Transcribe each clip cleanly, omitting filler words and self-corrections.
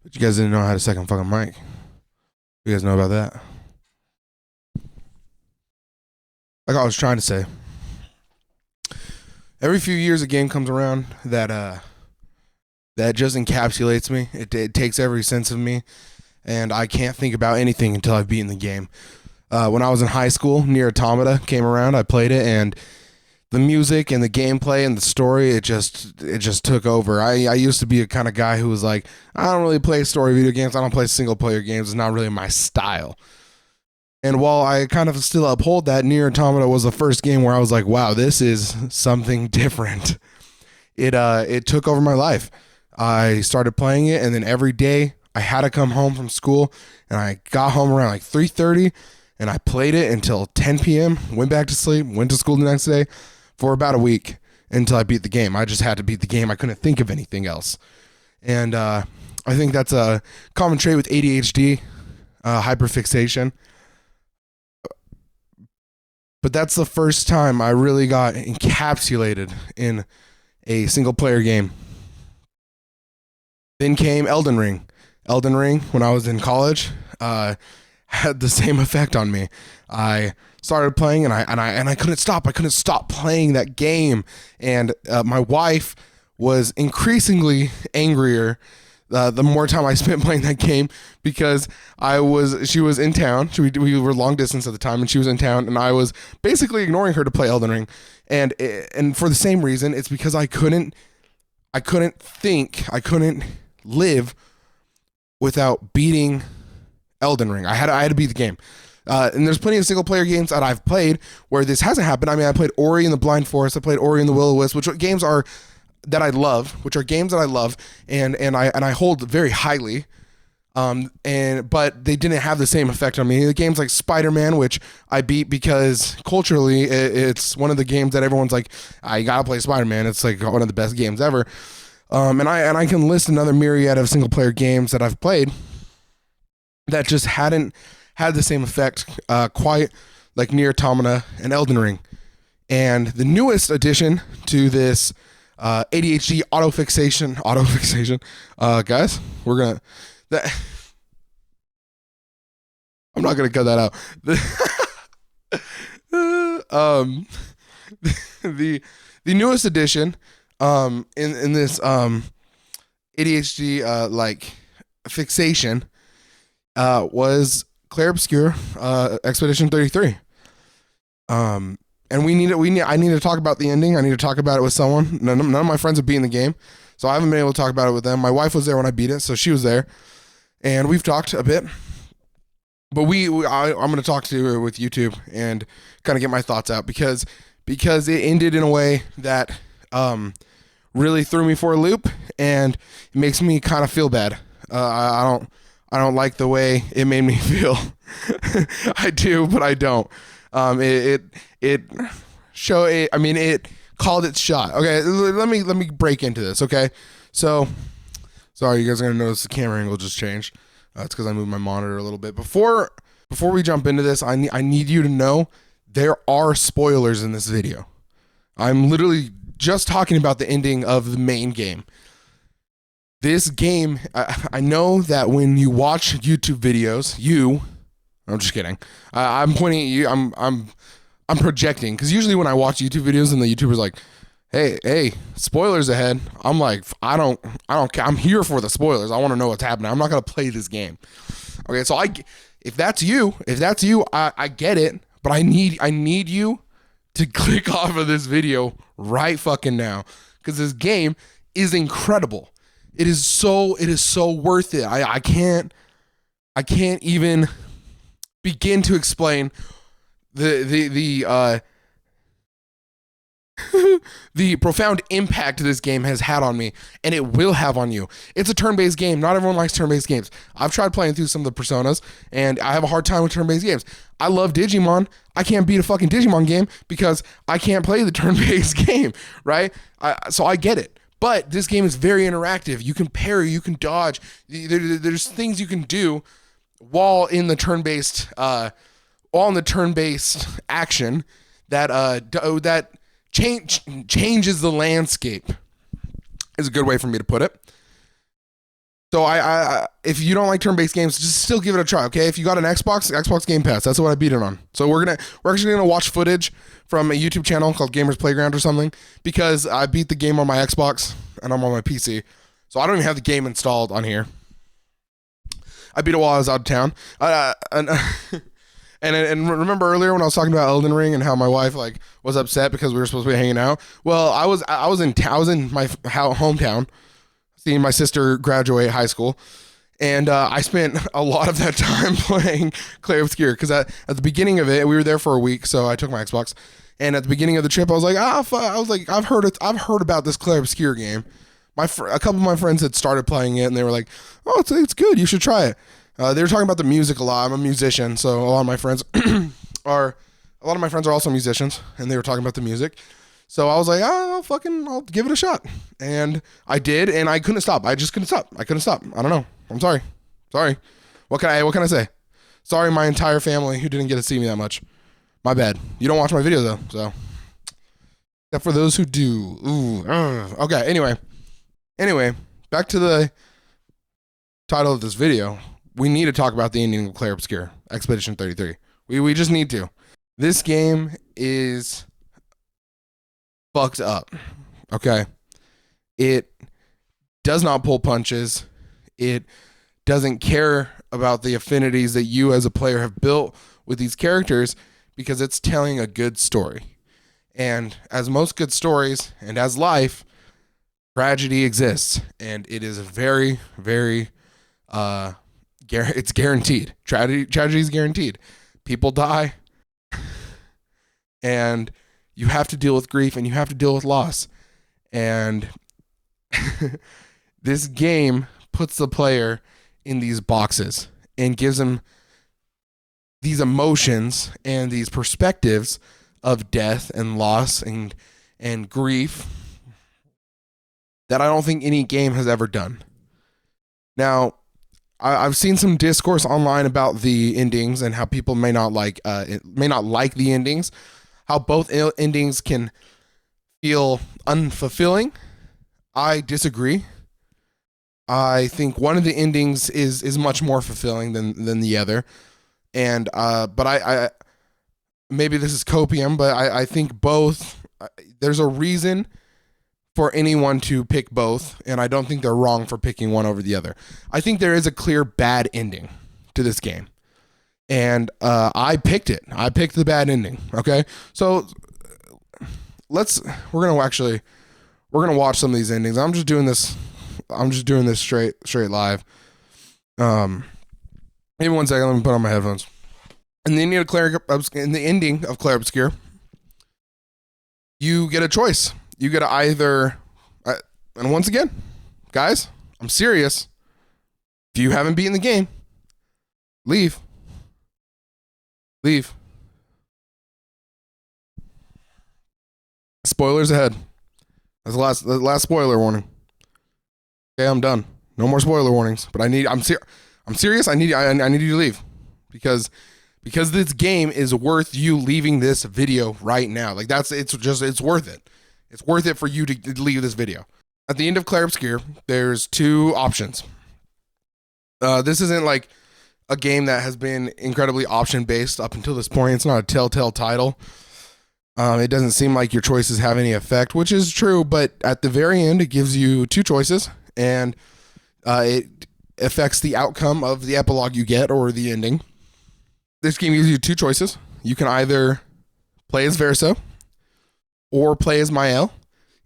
But you guys didn't know I had a second fucking mic. You guys know about that? Like I was trying to say, every few years a game comes around that just encapsulates me. It takes every sense of me, and I can't think about anything until I've beaten the game. When I was in high school, Near Automata came around. I played it, and the music and the gameplay and the story, it just took over. I used to be a kind of guy who was like, I don't really play story video games. I don't play single player games. It's not really my style. And while I kind of still uphold that, Near Automata was the first game where I was like, wow, this is something different. It took over my life. I started playing it, and then every day I had to come home from school, and I got home around like 3:30, and I played it until 10 p.m., went back to sleep, went to school the next day for about a week until I beat the game. I just had to beat the game. I couldn't think of anything else. And I think that's a common trait with ADHD, hyperfixation. But that's the first time I really got encapsulated in a single player game. Then came Elden Ring. Elden Ring, when I was in college, had the same effect on me. I started playing and I couldn't stop. I couldn't stop playing that game. And my wife was increasingly angrier the more time I spent playing that game, because she was in town. We were long distance at the time, and she was in town, and I was basically ignoring her to play Elden Ring. And for the same reason, it's because I couldn't live without beating Elden Ring. I had to beat the game. And there's plenty of single player games that I've played where this hasn't happened. I mean, I played Ori and the Blind Forest. I played Ori and the Will-O-Wisp, which are games that I love, and I hold very highly. But they didn't have the same effect on me. The games like Spider-Man, which I beat because culturally it's one of the games that everyone's like, you gotta play Spider-Man. It's like one of the best games ever. And I can list another myriad of single player games that I've played that just hadn't had the same effect quite like Nier Automata and Elden Ring. And the newest addition to this ADHD autofixation, guys, we're gonna I'm not gonna cut that out. The newest addition in this ADHD like fixation was Clair Obscur Expedition 33. And I need to talk about the ending. I need to talk about it with someone. None of my friends have beaten the game, so I haven't been able to talk about it with them. My wife was there when I beat it, so she was there, and we've talked a bit. But I'm going to talk to her with YouTube and kind of get my thoughts out, because it ended in a way that really threw me for a loop, and it makes me kind of feel bad. I don't like the way it made me feel. I do, but I don't. It called its shot. Okay, let me break into this. Okay, so sorry, you guys are gonna notice the camera angle just changed. It's because I moved my monitor a little bit. Before we jump into this, I need you to know there are spoilers in this video. I'm literally just talking about the ending of the main game. This game, I know that when you watch YouTube videos, I'm just kidding. I'm pointing at you. I'm projecting, because usually when I watch YouTube videos and the YouTuber's like, hey, spoilers ahead, I'm like, I don't care. I'm here for the spoilers. I want to know what's happening. I'm not gonna play this game. Okay, so if that's you, I get it, but I need you to click off of this video right fucking now, because this game is incredible. It is so worth it. I can't even begin to explain the the profound impact this game has had on me, and it will have on you. It's a turn-based game. Not everyone likes turn-based games. I've tried playing through some of the Personas, and I have a hard time with turn-based games. I love Digimon. I can't beat a fucking Digimon game because I can't play the turn-based game, right? So I get it. But this game is very interactive. You can parry, you can dodge. There's things you can do while in the turn-based action that changes the landscape, is a good way for me to put it. So I if you don't like turn-based games, just still give it a try, okay? If you got an Xbox Game Pass, that's what I beat it on. So we're actually gonna watch footage from a YouTube channel called Gamers Playground or something, because I beat the game on my Xbox and I'm on my PC. So I don't even have the game installed on here. I beat it while I was out of town. And remember earlier when I was talking about Elden Ring and how my wife like was upset because we were supposed to be hanging out? Well, I was in my hometown, seeing my sister graduate high school, and I spent a lot of that time playing Clair Obscur, because at the beginning of it, we were there for a week, so I took my Xbox, and at the beginning of the trip, I was like, I've heard about this Clair Obscur game. A couple of my friends had started playing it, and they were like, oh, it's good, you should try it. They were talking about the music a lot. I'm a musician, so a lot of my friends are also musicians, and they were talking about the music. So I was like, I'll give it a shot. And I did, and I couldn't stop. I just couldn't stop. I don't know. I'm sorry. What can I say? Sorry, my entire family who didn't get to see me that much. My bad. You don't watch my videos though, so. Except for those who do. Okay, anyway, back to the title of this video. We need to talk about the ending of Clair Obscur, Expedition 33. We just need to. This game is fucked up, okay? It does not pull punches. It doesn't care about the affinities that you as a player have built with these characters, because it's telling a good story. And as most good stories, and as life, tragedy exists. And it is very, very, it's guaranteed. Tragedy is guaranteed. People die. And you have to deal with grief, and you have to deal with loss. And this game puts the player in these boxes and gives them these emotions and these perspectives of death and loss and grief that I don't think any game has ever done. Now, I've seen some discourse online about the endings and how people may not like the endings, how both endings can feel unfulfilling. I disagree. I think one of the endings is much more fulfilling than the other, and but I maybe this is copium, but I think both. There's a reason for anyone to pick both, and I don't think they're wrong for picking one over the other. I think there is a clear bad ending to this game, and I picked it. I picked the bad ending. Okay, so we're gonna watch some of these endings. I'm just doing this straight live. Maybe 1 second. Let me put on my headphones. And then in the ending of Clair Obscur, you get a choice. You get to either, and once again, guys, I'm serious. If you haven't beaten the game, leave. Spoilers ahead. That's the last spoiler warning. Okay, I'm done. No more spoiler warnings. But I'm serious. I need you to leave because this game is worth you leaving this video right now. Like it's worth it. It's worth it for you to leave this video. At the end of Clair Obscur, there's two options. This isn't like a game that has been incredibly option based up until this point. It's not a telltale title. It doesn't seem like your choices have any effect, which is true, but at the very end, it gives you two choices, and it affects the outcome of the epilogue you get or the ending. This game gives you two choices. You can either play as Verso or play as Mael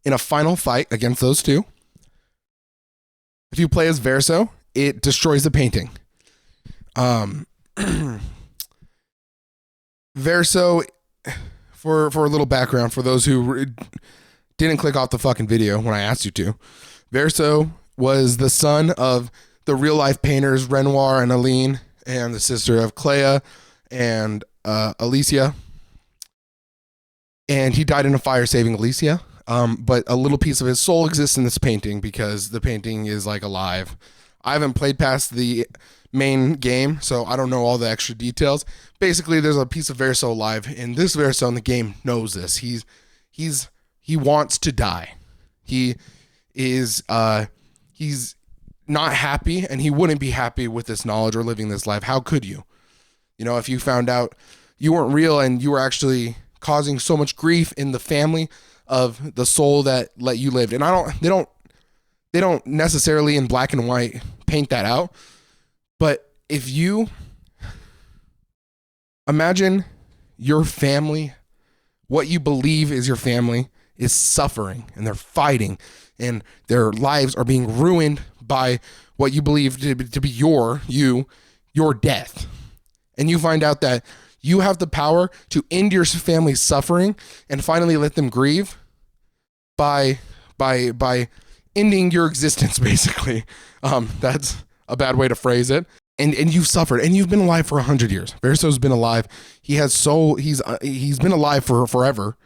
in a final fight against those two. If you play as Verso, it destroys the painting. Verso, for a little background, for those who didn't click off the fucking video when I asked you to, Verso was the son of the real life painters Renoir and Aline, and the sister of Clea and Alicia. And he died in a fire saving Alicia. But a little piece of his soul exists in this painting because the painting is like alive. I haven't played past the main game, so I don't know all the extra details. Basically, there's a piece of Verso alive, and this Verso in the game knows this. He wants to die. He's not happy, and he wouldn't be happy with this knowledge or living this life. How could you? You know, if you found out you weren't real and you were actually causing so much grief in the family of the soul that let you live. And they don't necessarily in black and white paint that out. But if you imagine your family, what you believe is your family, is suffering and they're fighting and their lives are being ruined by what you believe to be your death. And you find out that you have the power to end your family's suffering and finally let them grieve by ending your existence, basically. That's a bad way to phrase it. And you've suffered, and you've been alive for 100 years. Verso's been alive. He's been alive for forever.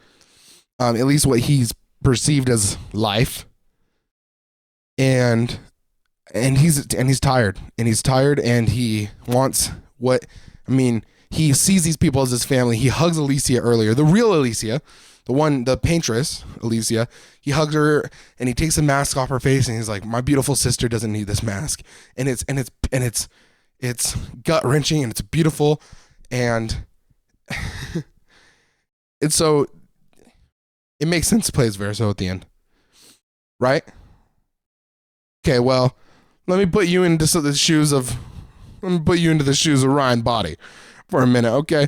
At least what he's perceived as life. And he's tired, and he wants he sees these people as his family. He hugs Alicia earlier, the real Alicia, the paintress Alicia. He hugs her and he takes the mask off her face and he's like, my beautiful sister doesn't need this mask. And it's gut wrenching and it's beautiful. And and so it makes sense to play as Verso at the end, right? Okay, well, let me put you into the shoes of Ryan Body for a minute, okay?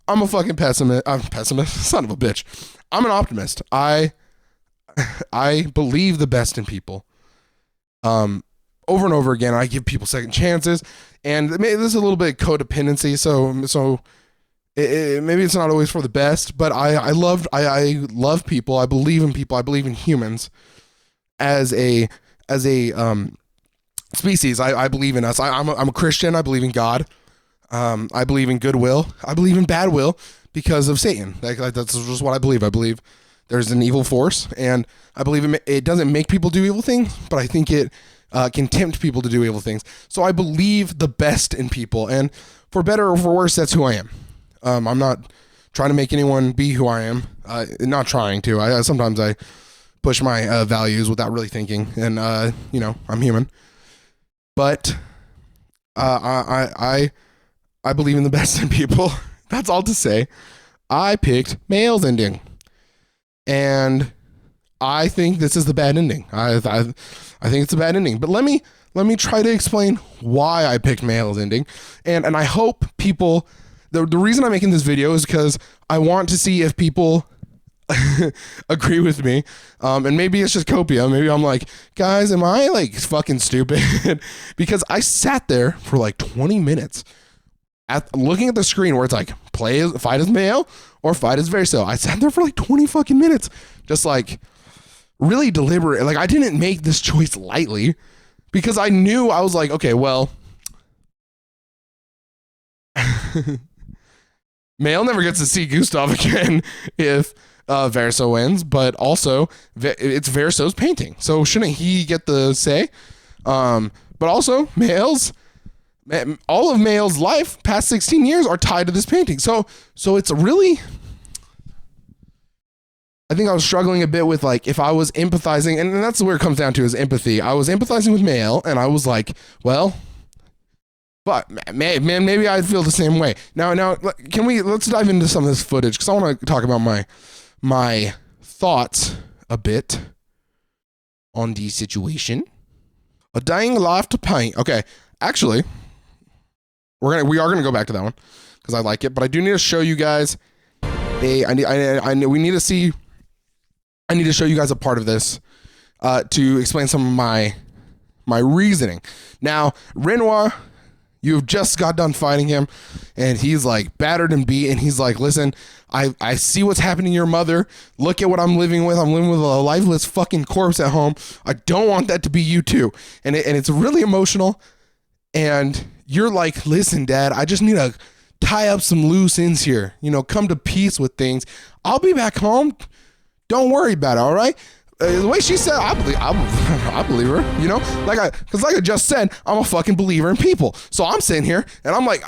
I'm a fucking pessimist. I'm a pessimist, son of a bitch. I'm an optimist. I believe the best in people. Over and over again, I give people second chances, and maybe there's a little bit of codependency. So maybe it's not always for the best, but I love people. I believe in people. I believe in humans as a species. I believe in us. I'm a Christian. I believe in God. I believe in goodwill. I believe in bad will because of Satan. Like that's just what I believe. I believe there's an evil force, and I believe it doesn't make people do evil things, but I think it can tempt people to do evil things. So I believe the best in people, and for better or for worse, that's who I am. I'm not trying to make anyone be who I am. Not trying to. Sometimes I push my values without really thinking, and I'm human. But I believe in the best in people. That's all to say. I picked male's ending, and I think this is the bad ending. I think it's a bad ending. But let me try to explain why I picked male's ending, and I hope people. The reason I'm making this video is because I want to see if people agree with me, and maybe it's just copia. Maybe I'm like, guys, am I like fucking stupid? Because I sat there for like 20 minutes looking at the screen where it's like fight as male or fight as Verso. I sat there for like 20 fucking minutes, just like really deliberate. Like I didn't make this choice lightly because I knew I was like, okay, well, male never gets to see Gustav again if Verso wins, but also it's Verso's painting, so shouldn't he get the say? But also all of male's life past 16 years are tied to this painting, so it's really, I think I was struggling a bit with like if I was empathizing, and that's where it comes down to is empathy. I was empathizing with male and I was like, well, but man, maybe I'd feel the same way. Now let's dive into some of this footage because I want to talk about my thoughts a bit on the situation. A dying life to paint. Okay, actually, we are gonna go back to that one because I like it, but I do need to show you guys I need to show you guys a part of this to explain some of my reasoning. Now, Renoir, you've just got done fighting him, and he's like battered and beat, and he's like, listen, I see what's happening to your mother. Look at what I'm living with. I'm living with a lifeless fucking corpse at home. I don't want that to be you too. And it's really emotional, and you're like, listen, Dad, I just need to tie up some loose ends here. Come to peace with things. I'll be back home. Don't worry about it, all right? The way she said, I believe her, because like I just said, I'm a fucking believer in people. So I'm sitting here and I'm like,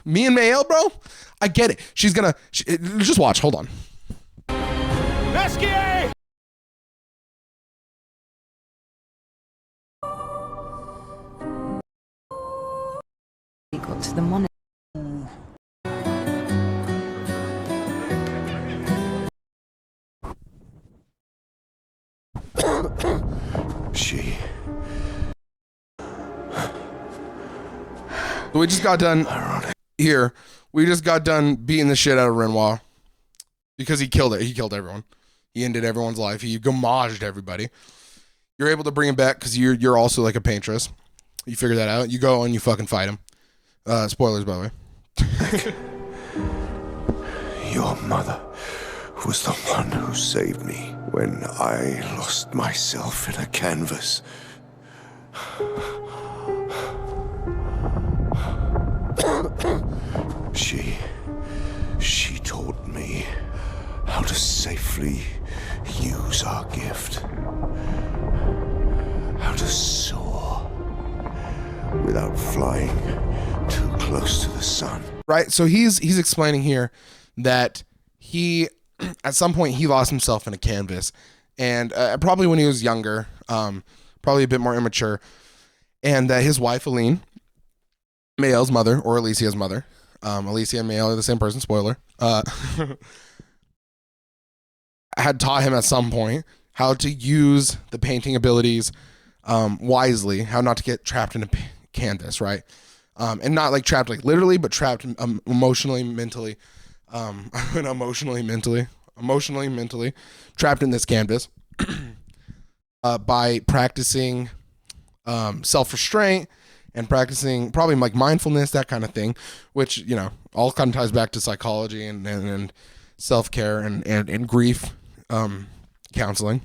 me and Mael, bro, I get it. She's gonna, just watch, hold on. to the monastery. So we just got done here. We just got done beating the shit out of Renoir because he killed it. He killed everyone. He ended everyone's life. He gommaged everybody. You're able to bring him back because you're also like a paintress. You figure that out. You go and you fucking fight him. Spoilers, by the way. Your mother was the one who saved me when I lost myself in a canvas. She taught me how to safely use our gift. How to soar without flying too close to the sun. Right, so he's explaining here that he, at some point, he lost himself in a canvas, and probably when he was younger, probably a bit more immature, and that his wife, Aline, Mael's mother, or Alicia's mother, Alicia and Mael are the same person, spoiler, had taught him at some point how to use the painting abilities wisely, how not to get trapped in a canvas, right? And not like trapped like literally, but trapped emotionally, mentally, emotionally, mentally, trapped in this canvas by practicing self-restraint and practicing probably like mindfulness, that kind of thing, which, you know, all kind of ties back to psychology and self-care and grief counseling.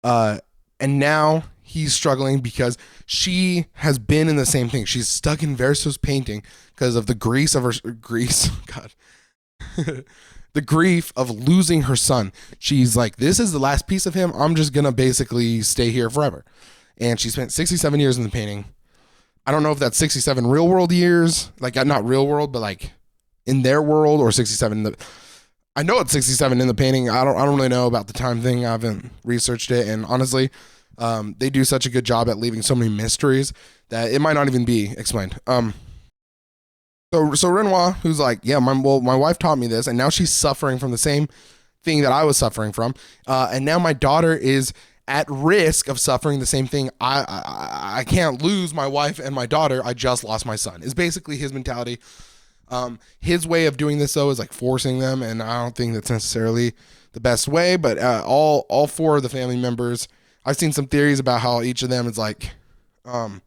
And now he's struggling because she has been in the same thing. She's stuck in Verso's painting because of the grief of the grief of losing her son. She's like, this is the last piece of him. I'm just gonna basically stay here forever. And she spent 67 years in the painting. I don't know if that's 67 real world years, like not real world, but like in their world, or 67 I know it's 67 in the painting. I don't really know about the time thing. I haven't researched it, and honestly, they do such a good job at leaving so many mysteries that it might not even be explained. So Renoir, who's like, yeah, my wife taught me this, and now she's suffering from the same thing that I was suffering from, and now my daughter is at risk of suffering the same thing. I can't lose my wife and my daughter. I just lost my son. Is basically his mentality. His way of doing this though is like forcing them, and I don't think that's necessarily the best way. But all four of the family members, I've seen some theories about how each of them is like the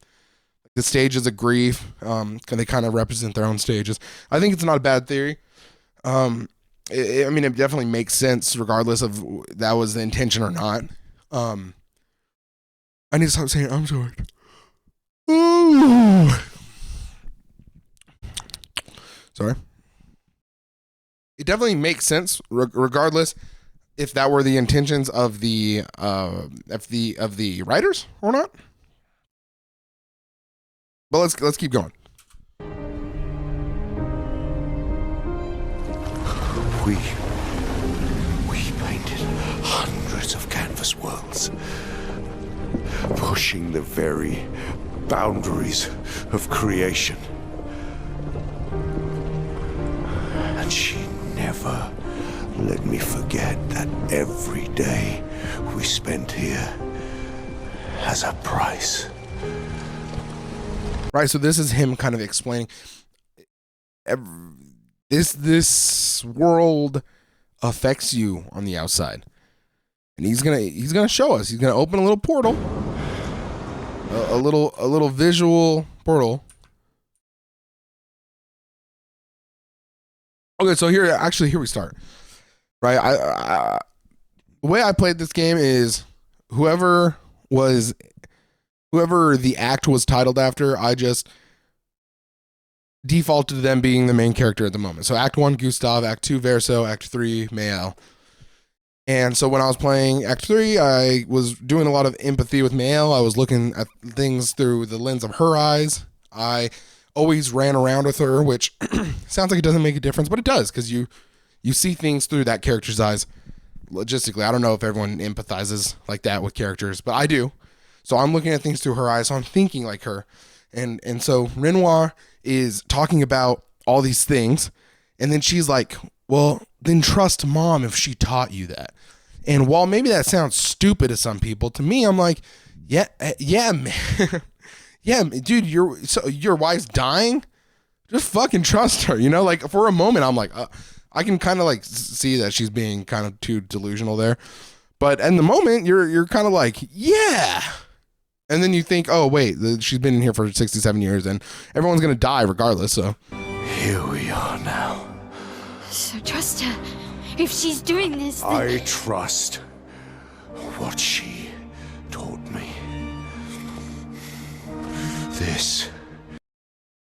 stages of grief. They kind of represent their own stages. I think it's not a bad theory. I mean, it definitely makes sense regardless of that was the intention or not. I need to stop saying I'm sorry. Ooh. Sorry. It definitely makes sense, regardless if that were the intentions of the writers or not. But let's keep going. We painted hundreds of canvas worlds, pushing the very boundaries of creation. And she never let me forget that every day we spent here has a price. Right, so this is him kind of explaining this world affects you on the outside, and he's gonna show us. He's gonna open a little portal, a little visual portal. Okay, so here we start. Right, the way I played this game is whoever the act was titled after, I just defaulted to them being the main character at the moment. So Act 1, Gustav, Act 2, Verso, Act 3, Mael. And so when I was playing Act 3, I was doing a lot of empathy with Mael. I was looking at things through the lens of her eyes. I always ran around with her, which sounds like it doesn't make a difference, but it does, because you see things through that character's eyes. Logistically, I don't know if everyone empathizes like that with characters, but I do. So I'm looking at things through her eyes, so I'm thinking like her. And so Renoir is talking about all these things, and then she's like, well, then trust mom if she taught you that. And while maybe that sounds stupid to some people, to me, I'm like, yeah, man. Yeah, dude, your wife's dying. Just fucking trust her, you know? Like, for a moment, I'm like, I can kind of like see that she's being kind of too delusional there. But in the moment, you're kind of like, yeah. And then you think, oh, wait, she's been in here for 67 years and everyone's going to die regardless, so. Here we are now. So trust her. If she's doing this, then... I trust what she taught me. This.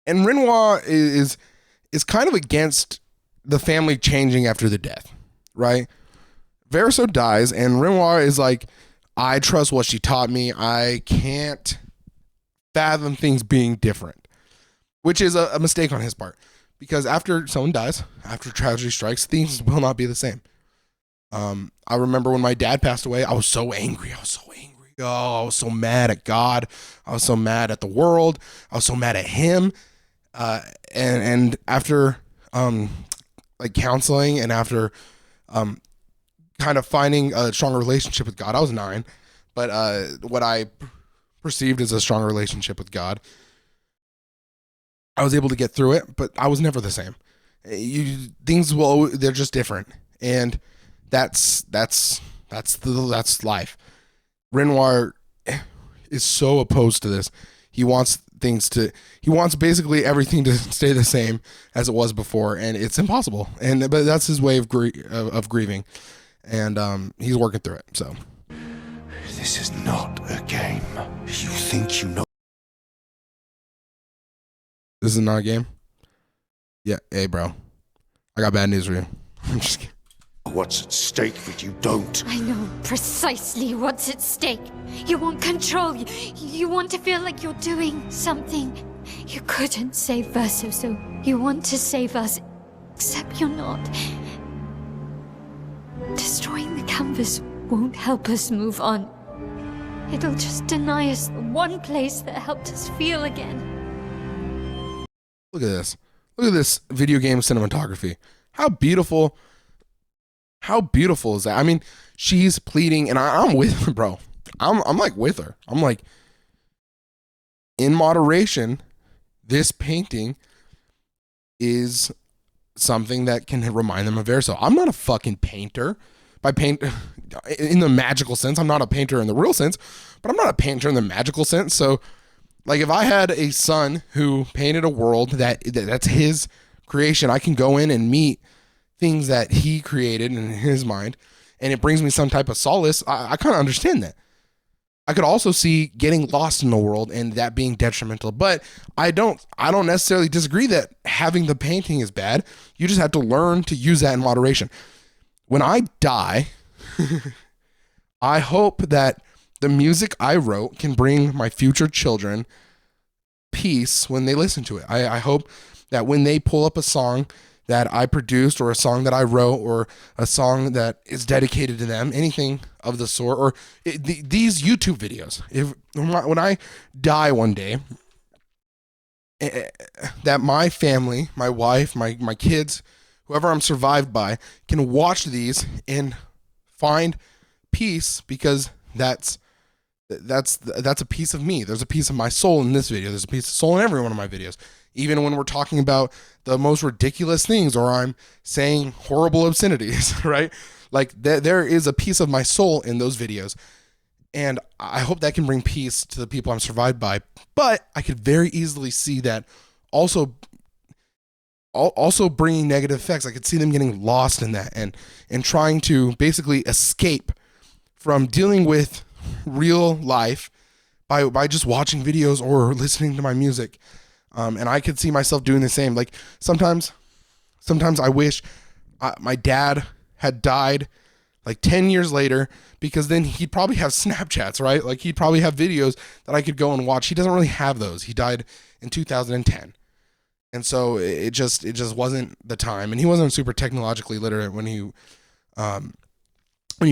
And Renoir is kind of against the family changing after the death, right? Verso dies, and Renoir is like, I trust what she taught me. I can't fathom things being different, which is a mistake on his part. Because after someone dies, after tragedy strikes, things will not be the same. I remember when my dad passed away, I was so angry. Oh, I was so mad at God. I was so mad at the world. I was so mad at him. And after like counseling and after kind of finding a stronger relationship with God, I was 9, but what I perceived as a stronger relationship with God, I was able to get through it, but I was never the same. They're just different, and that's life. Renoir is so opposed to this. He wants basically everything to stay the same as it was before, and it's impossible. But that's his way of grieving, and he's working through it. So This is not a game. You think you know. This is not a game? Yeah, hey bro, I got bad news for you. I'm just kidding. What's at stake, but you don't. I know precisely what's at stake. You want control. You want to feel like you're doing something. You couldn't save Verso, so you want to save us. Except you're not. Destroying the canvas won't help us move on. It'll just deny us the one place that helped us feel again. Look at this. Look at this video game cinematography. How beautiful is that? I mean, she's pleading, and I'm with her, bro. I'm like with her. I'm like, in moderation, this painting is something that can remind them of Verso. I'm not a fucking painter. By paint in the magical sense, I'm not a painter in the real sense, but I'm not a painter in the magical sense. So, like, if I had a son who painted a world that's his creation, I can go in and meet things that he created in his mind, and it brings me some type of solace. I kind of understand that. I could also see getting lost in the world and that being detrimental, but I don't necessarily disagree that having the painting is bad. You just have to learn to use that in moderation. When I die, I hope that the music I wrote can bring my future children peace when they listen to it. I hope that when they pull up a song that I produced, or a song that I wrote, or a song that is dedicated to them, anything of the sort, or these YouTube videos, when I die one day, that my family, my wife, my kids, whoever I'm survived by, can watch these and find peace, because that's a piece of me. There's a piece of my soul in this video. There's a piece of soul in every one of my videos. Even when we're talking about the most ridiculous things, or I'm saying horrible obscenities, right? Like there is a piece of my soul in those videos. And I hope that can bring peace to the people I'm survived by. But I could very easily see that also bringing negative effects. I could see them getting lost in that and trying to basically escape from dealing with real life by just watching videos or listening to my music. And I could see myself doing the same. Like sometimes I wish my dad had died like 10 years later, because then he'd probably have Snapchats, right? Like he'd probably have videos that I could go and watch. He doesn't really have those. He died in 2010. And so it just wasn't the time. And he wasn't super technologically literate when he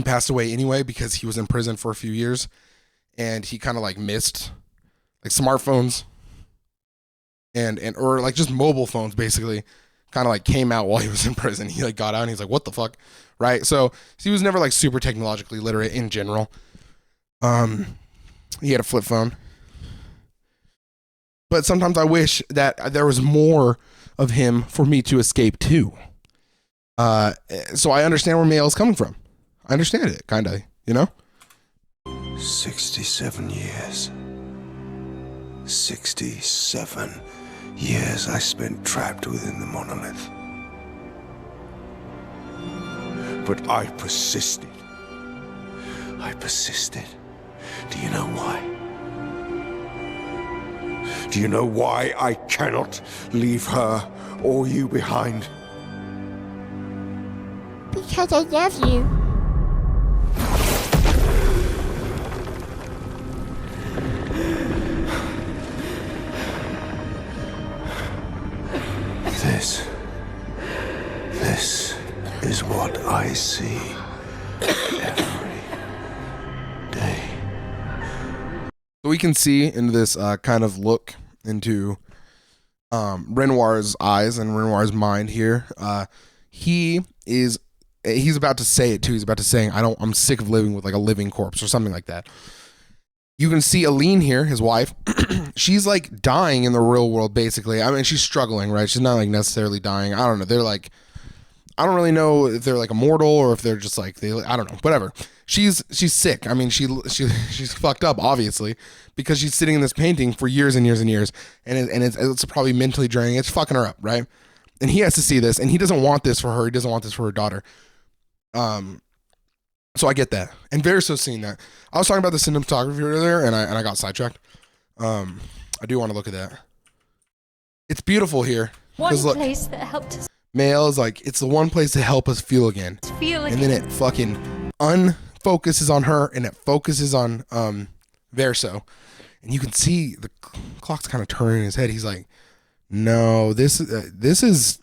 passed away anyway, because he was in prison for a few years, and he kind of like missed like smartphones. and or like just mobile phones basically kind of like came out while he was in prison. He like got out and he's like, what the fuck, right? So he was never like super technologically literate in general. He had a flip phone, but sometimes I wish that there was more of him for me to escape to. So I understand where Mail's coming from. I understand it, kind of, you know? 67 years. 67 years I spent trapped within the monolith. But I persisted. I persisted. Do you know why? Do you know why I cannot leave her or you behind? Because I love you. This is what I see every day. So we can see into this kind of look into Renoir's eyes and Renoir's mind here. He's about to say it too. He's about to say, I'm sick of living with like a living corpse or something like that. You can see Aline here, his wife. She's like dying in the real world, basically. I mean, she's struggling, right? She's not like necessarily dying. I don't know. They're like, I don't really know if they're like immortal or if they're just like, I don't know, whatever. She's sick. I mean, she's fucked up, obviously, because she's sitting in this painting for years and years and years. And it's probably mentally draining. It's fucking her up, right? And he has to see this, and he doesn't want this for her. He doesn't want this for her daughter. So I get that. And Verso's seeing that. I was talking about the cinematography earlier, and I got sidetracked. I do want to look at that. It's beautiful here. One look, place that helped us Mail is like, it's the one place to help us feel again. feel And then it fucking unfocuses on her, and it focuses on Verso. And you can see the clock's kind of turning in his head. He's like, no, this is,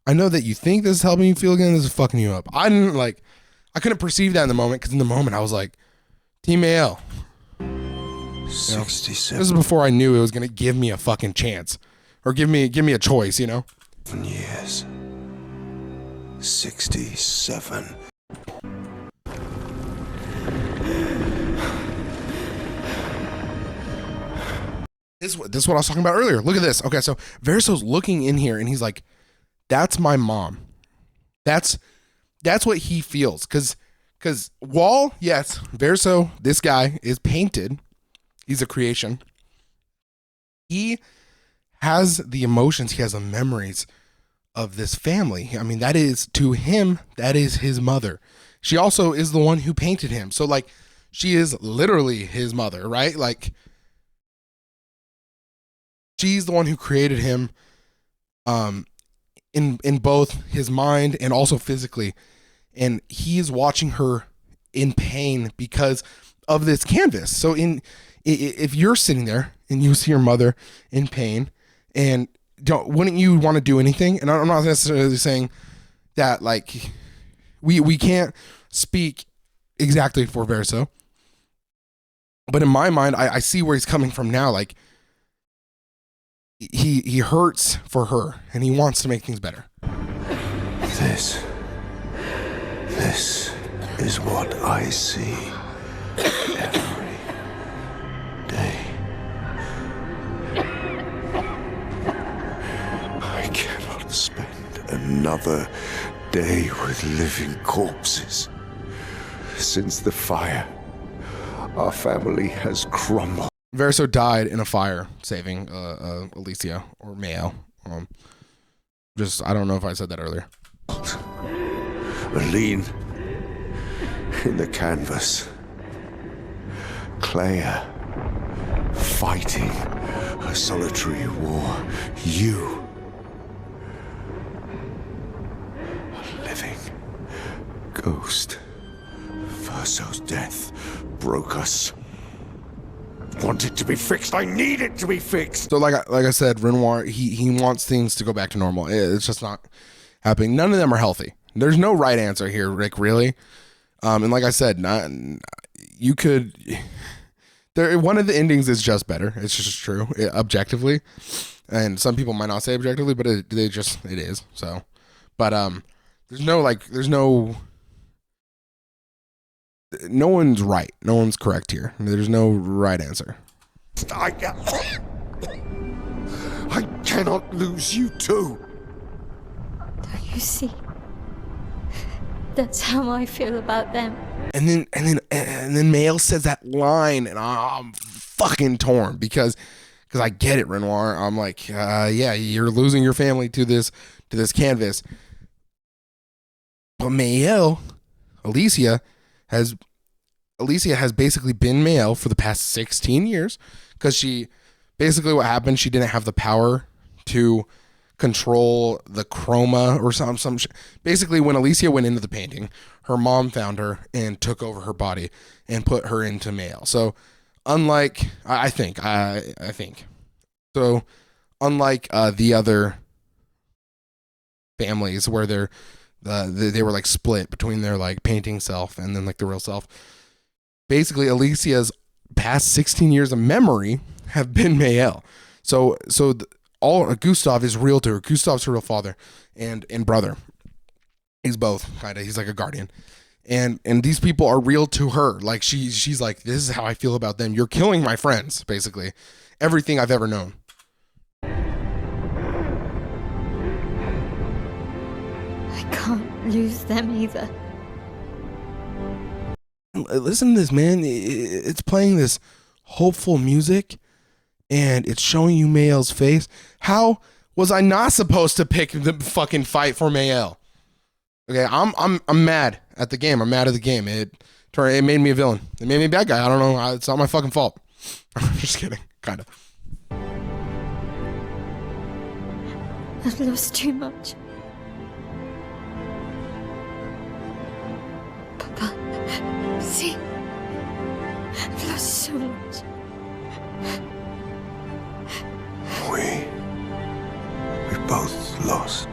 I know that you think this is helping you feel again. This is fucking you up. I couldn't perceive that in the moment, because in the moment I was like, Team AL. 67 This is before I knew it was gonna give me a fucking chance, or give me a choice, you know. years. 67. This is what I was talking about earlier. Look at this. Okay, so Verso's looking in here, and he's like, "That's my mom." That's what he feels, because Wall, yes, Verso, this guy is painted. He's a creation. He has the emotions. He has the memories of this family. I mean, that is, to him, that is his mother. She also is the one who painted him. So like, she is literally his mother, right? Like, she's the one who created him, in both his mind and also physically. And he's watching her in pain because of this canvas. So if you're sitting there and you see your mother in pain, and wouldn't you want to do anything? And I'm not necessarily saying that like we can't speak exactly for Verso, but in my mind, I see where he's coming from now. Like, he hurts for her, and he wants to make things better. This is what I see every day. I cannot spend another day with living corpses. Since the fire, our family has crumbled. Verso died in a fire saving Alicia or Mayo. I don't know if I said that earlier. Aline in the canvas. Clair fighting a solitary war. You, a living ghost. Verso's death broke us. Want it to be fixed. I need it to be fixed. So like I said, Renoir, he wants things to go back to normal. It's just not happening. None of them are healthy. There's no right answer here, Rick, really. And like I said, one of the endings is just better. It's just true, objectively. And some people might not say objectively, but it is. So, but no one's right. No one's correct here. There's no right answer. I cannot lose you too. Don't you see? That's how I feel about them. And then Mael says that line, and I'm fucking torn because I get it, Renoir. I'm like, yeah, you're losing your family to this canvas. But Alicia has basically been Mael for the past 16 years because she basically what happened, she didn't have the power to control the chroma or some basically when Alicia went into the painting, her mom found her and took over her body and put her into Mael. So unlike I think so unlike the other families where they were like split between their like painting self and then like the real self, basically Alicia's past 16 years of memory have been Mael. So all Gustav is real to her. Gustav's her real father and brother. He's both kind of. He's like a guardian, and these people are real to her. Like she's like, this is how I feel about them. You're killing my friends, basically, everything I've ever known. I can't lose them either. Listen to this, man. It's playing this hopeful music. And it's showing you Mael's face. How was I not supposed to pick the fucking fight for Mael? Okay, I'm mad at the game. I'm mad at the game. It made me a villain. It made me a bad guy. I don't know. It's not my fucking fault. I'm just kidding. Kind of. I've lost too much. Papa, see? I've lost so much. We both lost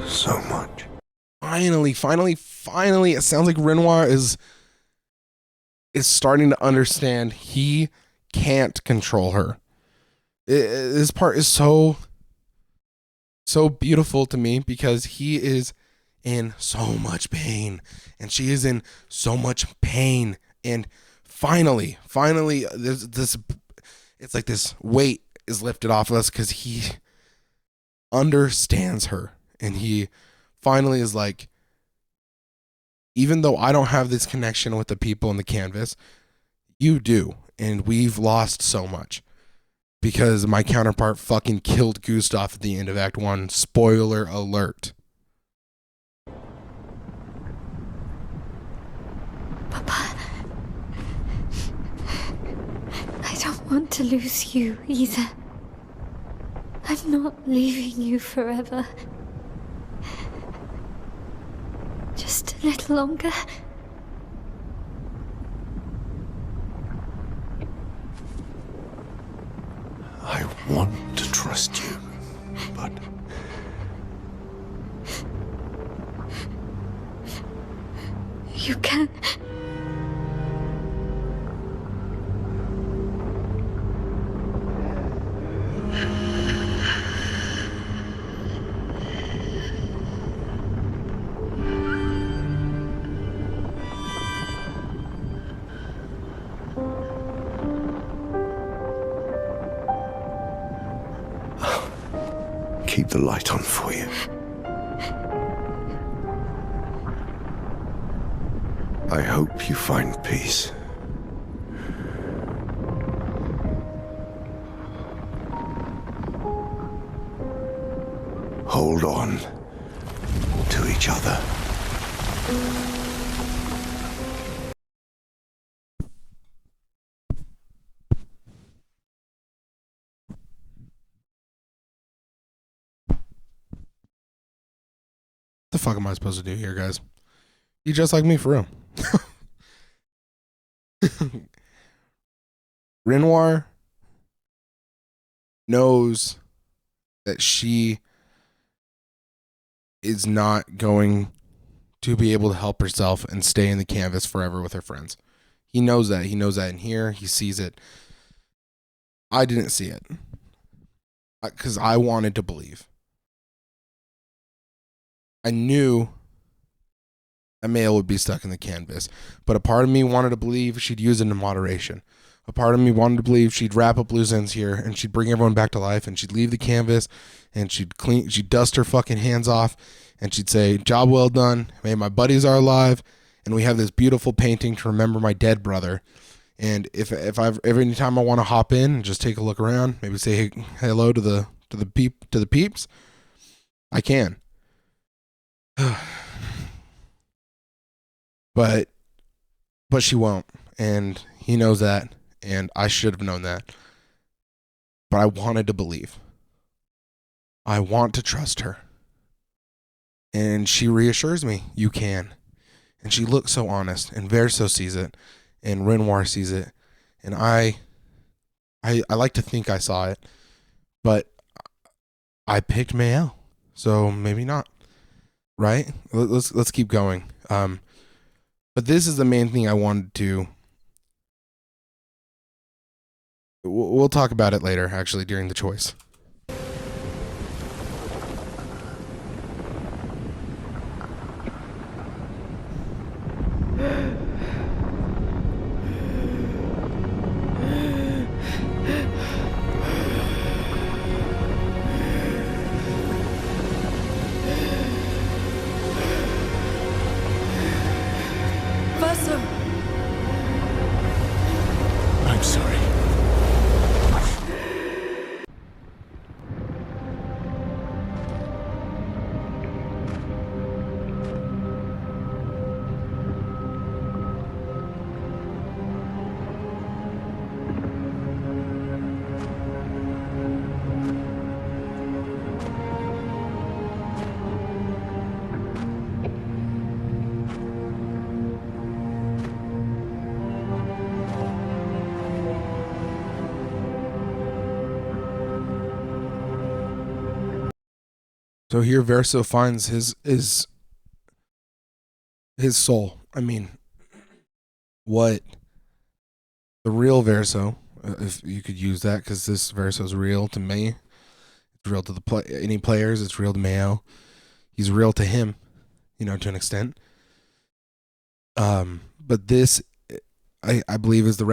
so much. Finally, it sounds like Renoir is starting to understand he can't control her. This part is so beautiful to me because he is in so much pain and she is in so much pain, and finally this it's like this weight is lifted off of us because he understands her, and he finally is like, even though I don't have this connection with the people in the canvas, you do, and we've lost so much because my counterpart fucking killed Gustav at the end of Act 1. Spoiler alert. Papa, I don't want to lose you either. I'm not leaving you forever. Just a little longer. I want to trust you, but You can. keep the light on for you. I hope you find peace. Hold on to each other. What the fuck am I supposed to do here, guys? You just like me, for real. Renoir knows that she is not going to be able to help herself and stay in the canvas forever with her friends. He knows that. He knows that in here. He sees it. I didn't see it. because I wanted to believe. I knew a male would be stuck in the canvas, but a part of me wanted to believe she'd use it in moderation. A part of me wanted to believe she'd wrap up loose ends here and she'd bring everyone back to life and she'd leave the canvas and she'd dust her fucking hands off and she'd say, "Job well done. Hey, my buddies are alive and we have this beautiful painting to remember my dead brother." And if every time I want to hop in and just take a look around, maybe say hello to the peeps, I can. But she won't, and he knows that, and I should have known that. But I wanted to believe. I want to trust her. And she reassures me, you can. And she looks so honest, and Verso sees it, and Renoir sees it, and I like to think I saw it, but I picked Mael, so maybe not. Right? Let's keep going. But this is the main thing I wanted to. We'll talk about it later, actually, during the choice. I'm sorry. So here Verso finds his soul. I mean, what the real Verso, if you could use that, because this Verso is real to me. It's real to any players. It's real to Mayo. He's real to him, to an extent. But this, I believe, is the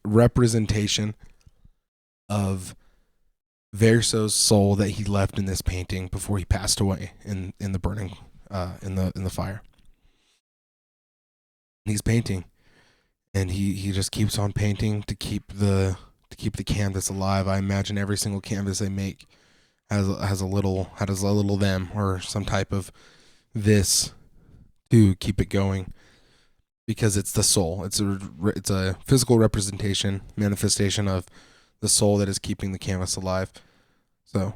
representation of Verso's soul that he left in this painting before he passed away in the burning in the fire. And he's painting, and he just keeps on painting to keep the canvas alive. I imagine every single canvas they make has a little them or some type of this to keep it going, because it's the soul. It's a physical manifestation of the soul that is keeping the canvas alive. So.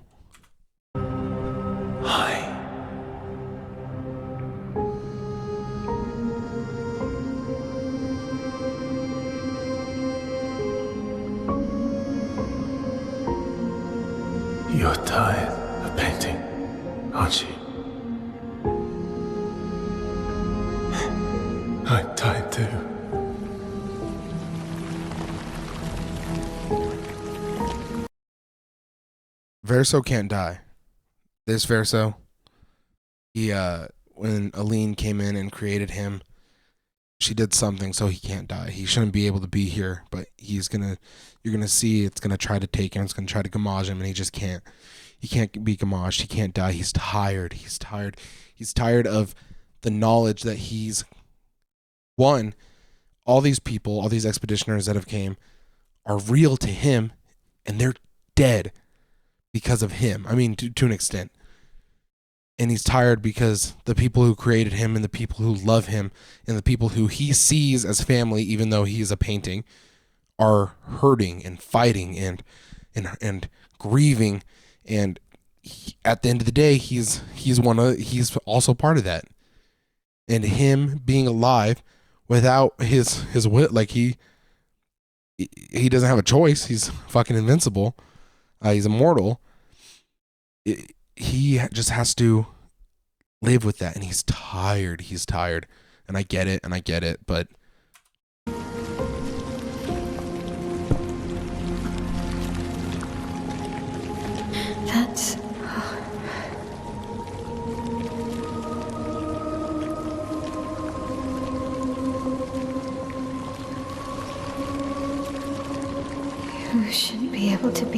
Hi. You're tired of painting, aren't you? I'm tired too. Verso can't die. This Verso, he when Aline came in and created him, she did something so he can't die. He shouldn't be able to be here, but you're gonna see it's gonna try to take him, it's gonna try to gamage him, and he just can't. He can't be gamaged, he can't die. He's tired. He's tired of the knowledge that he's one, all these people, all these expeditioners that have came are real to him, and they're dead because of him. I mean, to an extent. And he's tired because the people who created him and the people who love him and the people who he sees as family, even though he is a painting, are hurting and fighting and grieving. And at the end of the day, he's also part of that. And him being alive without his wit, like he doesn't have a choice. He's fucking invincible. He's immortal. He just has to live with that, and he's tired. And I get it, but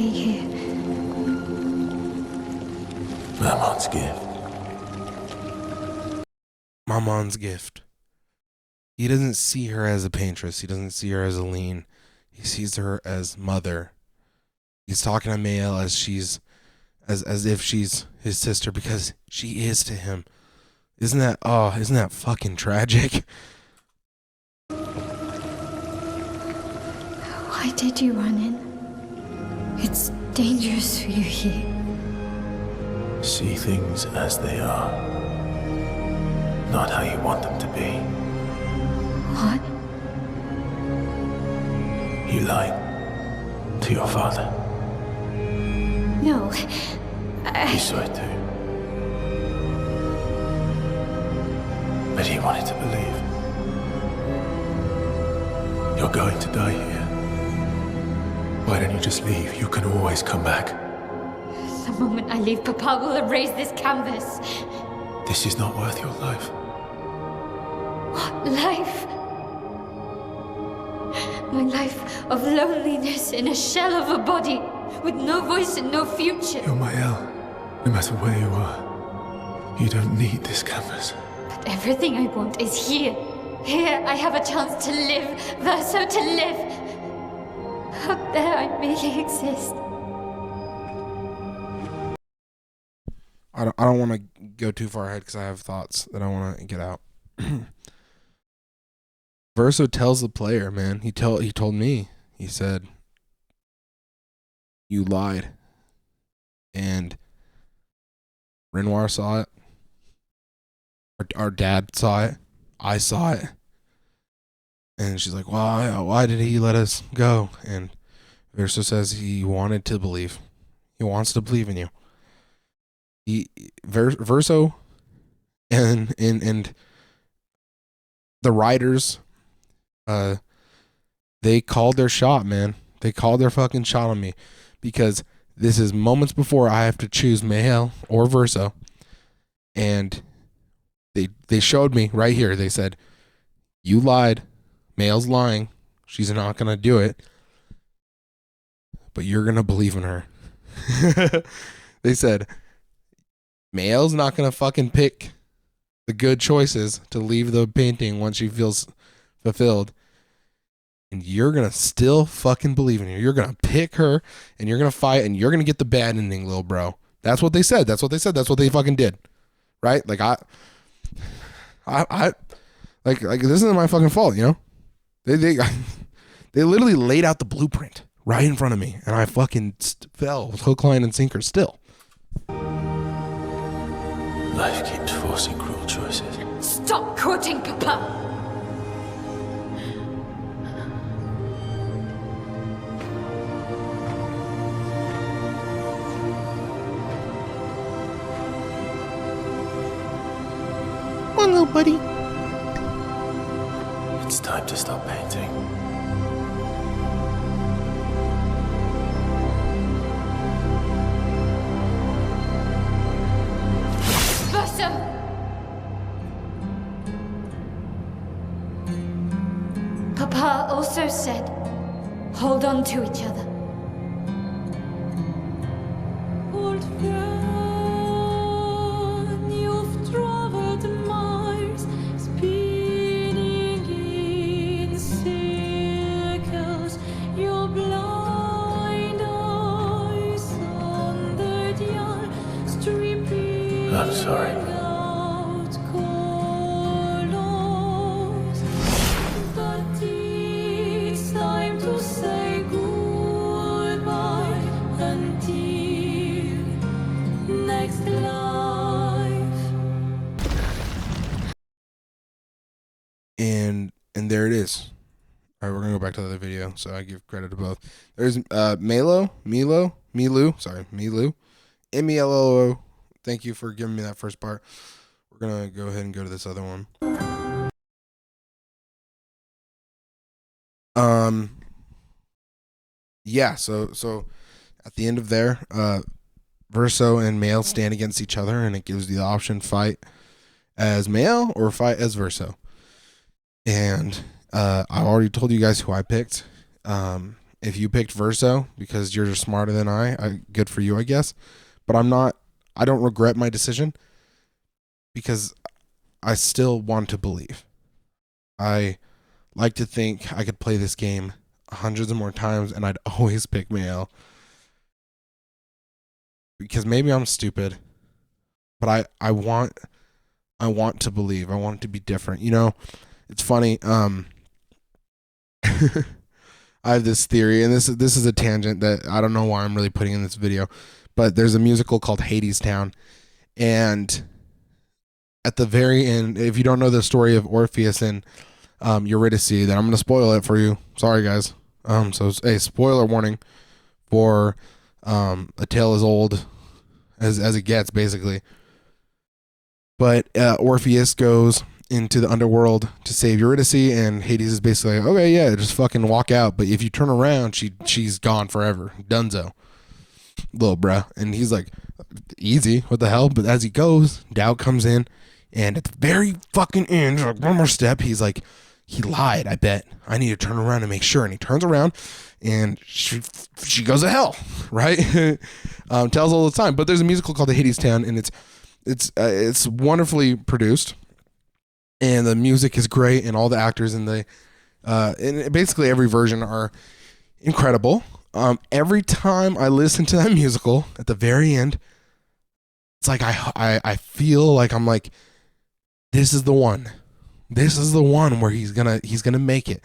be here. Mamon's gift. Mamon's gift. He doesn't see her as a paintress. He doesn't see her as a lean. He sees her as mother. He's talking to Mael as if she's his sister, because she is to him. Isn't that fucking tragic? Why did you run in? It's dangerous for you here. See things as they are, not how you want them to be. What? You lied to your father. No. He saw it too. But he wanted to believe. You're going to die here. Why don't you just leave? You can always come back. The moment I leave, Papa will erase this canvas. This is not worth your life. What life? My life of loneliness in a shell of a body, with no voice and no future. You're my El, no matter where you are. You don't need this canvas. But everything I want is here. Here I have a chance to live, Verso, to live. Up there I merely exist. I don't want to go too far ahead because I have thoughts that I want to get out. Verso tells the player, man. He told me. He said, "You lied," and Renoir saw it. Our dad saw it. I saw it. And she's like, why did he let us go? And Verso says he wanted to believe. He wants to believe in you. Verso and the writers, they called their shot, man. They called their fucking shot on me, because this is moments before I have to choose Mael or Verso. And they showed me right here. They said, you lied. Mael's lying. She's not going to do it. But you're going to believe in her. They said, Mael's not going to fucking pick the good choices to leave the painting once she feels fulfilled. And you're going to still fucking believe in her. You're going to pick her, and you're going to fight, and you're going to get the bad ending, little bro. That's what they said. That's what they said. That's what they fucking did. Right? Like, I like this isn't my fucking fault, you know? They literally laid out the blueprint right in front of me, and I fucking fell with hook, line, and sinker still. Life keeps forcing cruel choices. Stop quoting Papa! Come on, little buddy. It's time to stop painting. Verso! Papa also said, hold on to each other. Old friend, you've traveled miles, spinning in circles. Your blind eyes on the dial, stripping I'm sorry. out colors. But it's time to say goodbye until next life. And there it is. All right, we're gonna go back to the other video, so I give credit to both. There's Milu, Mello. Thank you for giving me that first part. We're gonna go ahead and go to this other one. Yeah, so at the end of there, Verso and Mael stand against each other, and it gives you the option fight as Mael or fight as Verso. And I already told you guys who I picked. if you picked Verso because you're just smarter than good for you, I guess. But I don't regret my decision because I still want to believe. I like to think I could play this game hundreds of more times and I'd always pick Mael. Because maybe I'm stupid, but I want to believe. I want it to be different. You know, it's funny. I have this theory, and this is a tangent that I don't know why I'm really putting in this video, but there's a musical called Hadestown, and at the very end, if you don't know the story of Orpheus and Eurydice, then I'm going to spoil it for you. Sorry, guys. So a spoiler warning for a tale as old as it gets, basically. But Orpheus goes into the underworld to save Eurydice, and Hades is basically like, okay, yeah, just fucking walk out. But if you turn around, she's gone forever. Dunzo. Little bruh. And he's like, easy, what the hell? But as he goes, doubt comes in, and at the very fucking end, like one more step, he's like, he lied, I bet. I need to turn around and make sure. And he turns around, and she goes to hell, right? Tells all the time. But there's a musical called The Hadestown, and it's wonderfully produced. And the music is great, and all the actors and basically every version are incredible. Every time I listen to that musical, at the very end, it's like I feel like I'm like, this is the one. This is the one where he's gonna make it,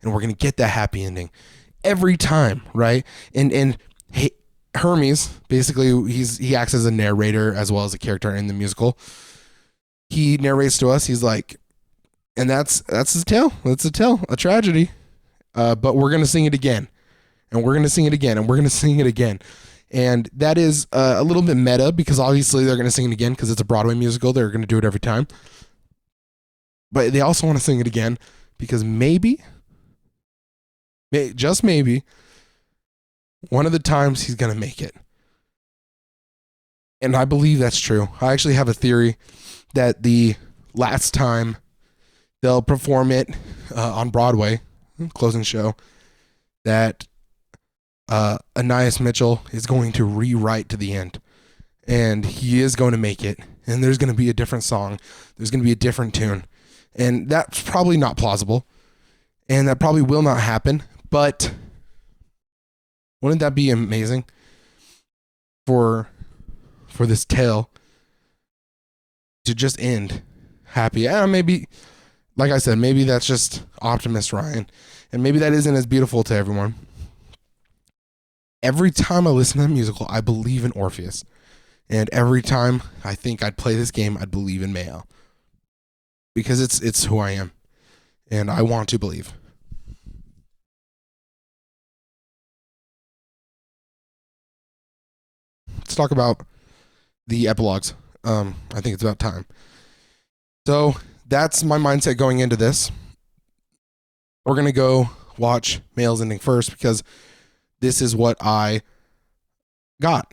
and we're gonna get that happy ending every time, right? And Hermes, basically, he acts as a narrator as well as a character in the musical. He narrates to us. He's like, and that's his tale. That's a tale, a tragedy. But we're gonna sing it again, and we're gonna sing it again, and we're gonna sing it again. And that is a little bit meta because obviously they're gonna sing it again because it's a Broadway musical. They're gonna do it every time. But they also want to sing it again because maybe, just maybe, one of the times he's gonna make it. And I believe that's true. I actually have a theory that the last time they'll perform it on Broadway, closing show, that Anais Mitchell is going to rewrite to the end. And he is going to make it. And there's going to be a different song. There's going to be a different tune. And that's probably not plausible. And that probably will not happen. But wouldn't that be amazing for this tale to just end happy? Maybe, like I said, maybe that's just optimist Ryan, and maybe that isn't as beautiful to everyone. Every time I listen to the musical, I believe in Orpheus, and every time I think I'd play this game, I'd believe in Mael, because it's who I am, and I want to believe. Let's talk about the epilogues. I think it's about time. So that's my mindset going into this. We're going to go watch Mael's ending first because this is what I got.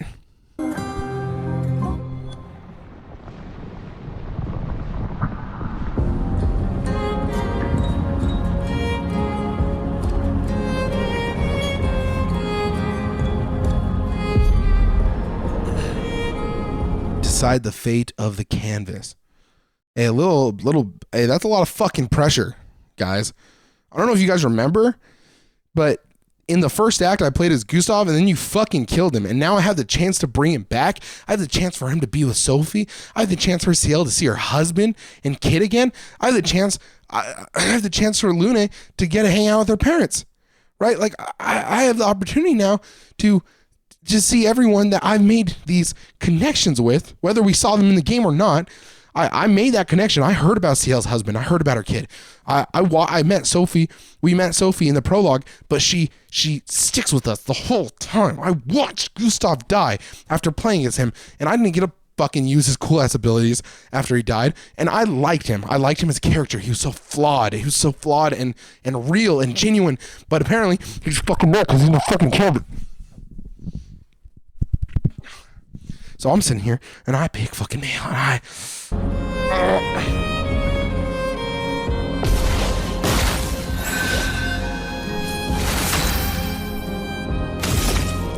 Decide the fate of the canvas. Hey, hey, that's a lot of fucking pressure, guys. I don't know if you guys remember, but in the first act, I played as Gustav, and then you fucking killed him. And now I have the chance to bring him back. I have the chance for him to be with Sophie. I have the chance for Ciel to see her husband and kid again. I have the chance. I have the chance for Lune to get to hang out with her parents, right? Like I have the opportunity now to just see everyone that I've made these connections with, whether we saw them in the game or not. I made that connection. I heard about Ciel's husband. I heard about her kid. I met Sophie. We met Sophie in the prologue, but she sticks with us the whole time. I watched Gustav die after playing as him, and I didn't get to fucking use his cool ass abilities after he died. And I liked him. I liked him as a character. He was so flawed. He was so flawed and real and genuine. But apparently he's fucking mad because he's in a fucking cabin. So I'm sitting here and I pick fucking Mael, and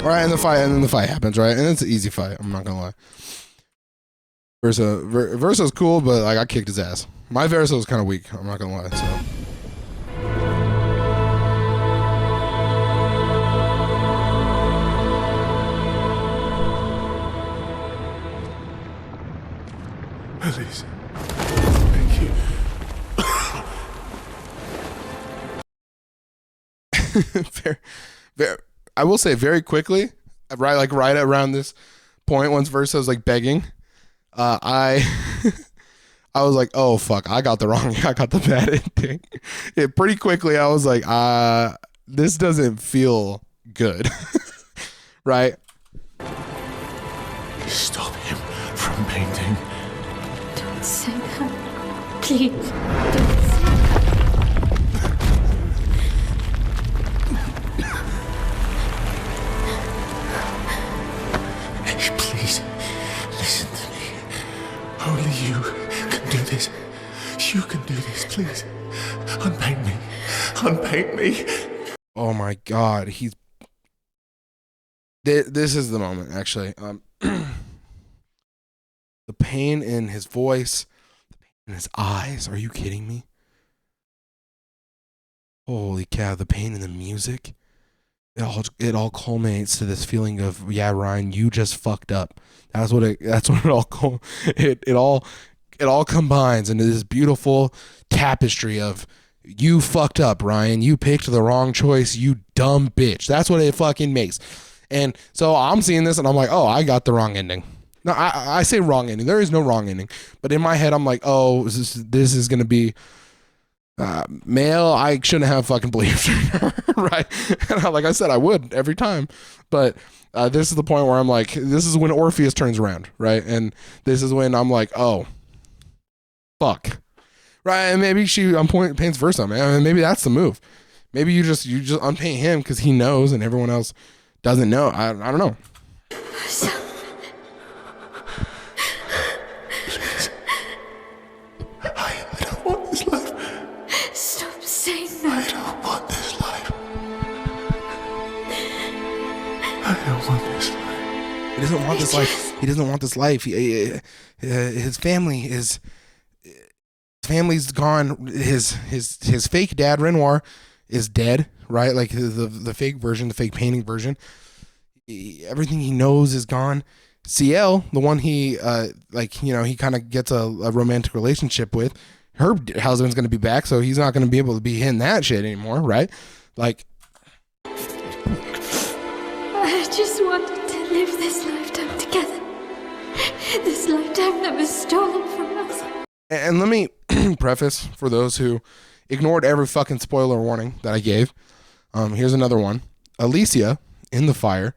Right, and then the fight happens, right? And it's an easy fight. I'm not gonna lie. Verso's cool, but like I kicked his ass. My Verso was kind of weak. I'm not gonna lie. So. Please. Thank you. I will say very quickly, right around this point, once Verso's like begging, I was like, oh fuck, I got the bad ending. Pretty quickly, I was like, this doesn't feel good, right? Stop him from painting. Don't say that. Please, don't say that. Please, listen to me. Only you can do this. You can do this, please. Unpaint me. Unpaint me. Oh my god, this is the moment, actually. The pain in his voice, the pain in his eyes. Are you kidding me? Holy cow, the pain in the music. It all culminates to this feeling of, yeah, Ryan, you just fucked up. That's what it all combines into this beautiful tapestry of, you fucked up, Ryan. You picked the wrong choice, you dumb bitch. That's what it fucking makes. And so I'm seeing this and I'm like, oh, I got the wrong ending. No, I say wrong ending. There is no wrong ending. But in my head, I'm like, oh, this is going to be male. I shouldn't have fucking believed her, right? And like I said, I would every time. But this is the point where I'm like, this is when Orpheus turns around, right? And this is when I'm like, oh, fuck. Right, and maybe she paints Verso, man. And maybe that's the move. Maybe you just unpaint him because he knows and everyone else doesn't know. I don't know. So, Please. I don't want this life. stop saying I that. don't want this life. I don't want this life. He doesn't want this life. He doesn't want this life. His family's gone. His fake dad Renoir is dead, right? Like the fake version, the fake painting version. Everything he knows is gone. CL, the one he he kind of gets a romantic relationship with, her husband's going to be back, so he's not going to be able to be in that shit anymore, right? Like, I just wanted to live this lifetime together. This lifetime that was stolen from us. and let me preface for those who ignored every fucking spoiler warning that I gave. Here's another one. Alicia in the fire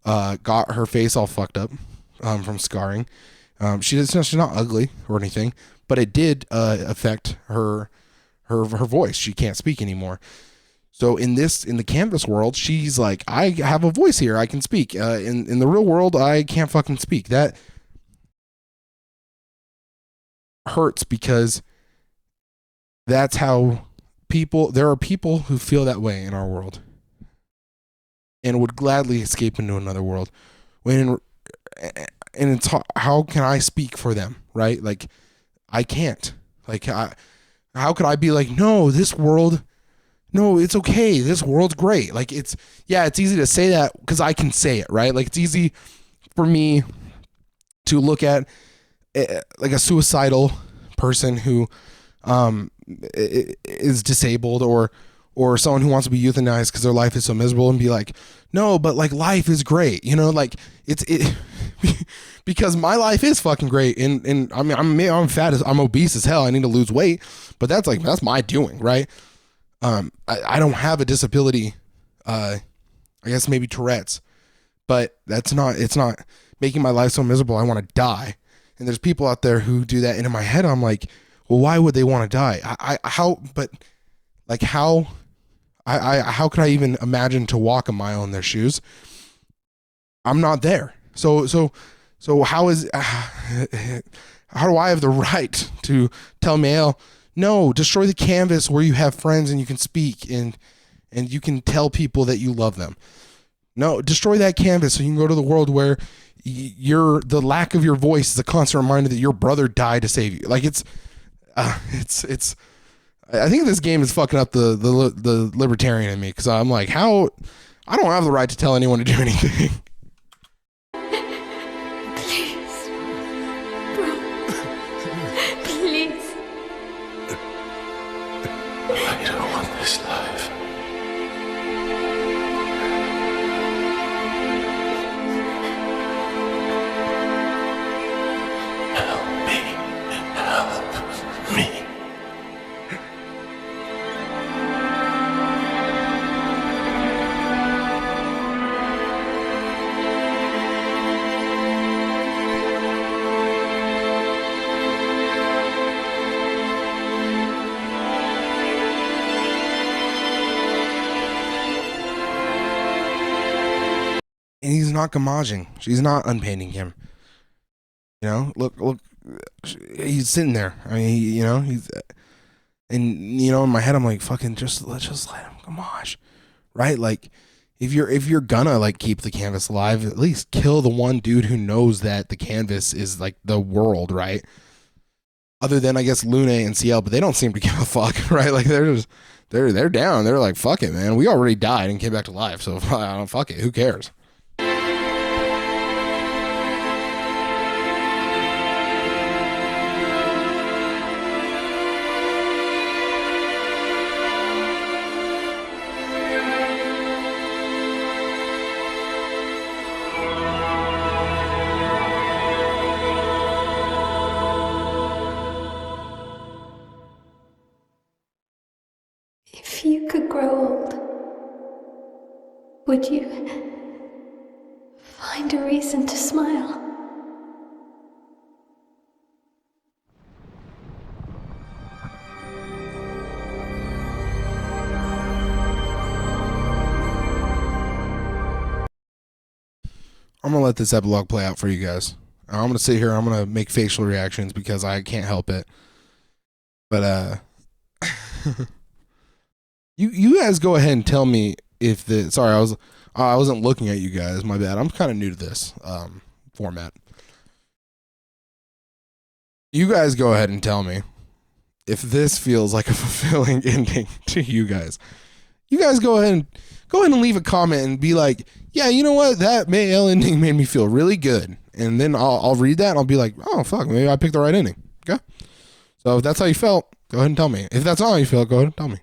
got her face all fucked up from scarring. She's not ugly or anything, but it did affect her voice. She can't speak anymore. So in the canvas world, she's like, I have a voice here. I can speak. In the real world, I can't fucking speak. That hurts because that's how there are people who feel that way in our world and would gladly escape into another world and it's how can I speak for them, right? Like I can't. Like how could I be like, no, it's okay, this world's great. Like it's easy to say that because I can say it, right? Like it's easy for me to look at like a suicidal person who is disabled or someone who wants to be euthanized because their life is so miserable and be like, no, but like life is great, like it's because my life is fucking great and I mean I'm fat I'm obese as hell. I need to lose weight, but that's my doing, right? I don't have a disability, I guess maybe Tourette's, but it's not making my life so miserable I want to die. And there's people out there who do that, and in my head I'm like, well, why would they want to die? How could I even imagine to walk a mile in their shoes? I'm not there. So how do I have the right to tell Mael, no, destroy the canvas where you have friends and you can speak and you can tell people that you love them? No, destroy that canvas so you can go to the world where the lack of your voice is a constant reminder that your brother died to save you. Like it's. I think this game is fucking up the libertarian in me, because I'm like, how? I don't have the right to tell anyone to do anything. Please. Bro. Please. I don't want this life. Help me. Help me. And he's not gamaging. She's not unpainting him. You know, look, he's sitting there. I mean, he's, and in my head, I'm like, fucking, let's just let him gamage, right? Like, if you're gonna like keep the canvas alive, at least kill the one dude who knows that the canvas is like the world, right? Other than, I guess, Lune and CL, but they don't seem to give a fuck, right? Like they're down. They're like, fuck it, man. We already died and came back to life, so I don't fuck it. Who cares? If you could grow old, would you find a reason to smile? I'm gonna let this epilogue play out for you guys. I'm gonna sit here. I'm gonna make facial reactions because I can't help it. But you guys go ahead and tell me if the. Sorry, I wasn't looking at you guys. My bad. I'm kind of new to this format. You guys go ahead and tell me if this feels like a fulfilling ending to you guys. You guys go ahead and leave a comment and be like, yeah, you know what? That male ending made me feel really good. And then I'll read that and I'll be like, oh, fuck, maybe I picked the right ending. Okay? So if that's how you felt, go ahead and tell me. If that's not how you felt, go ahead and tell me.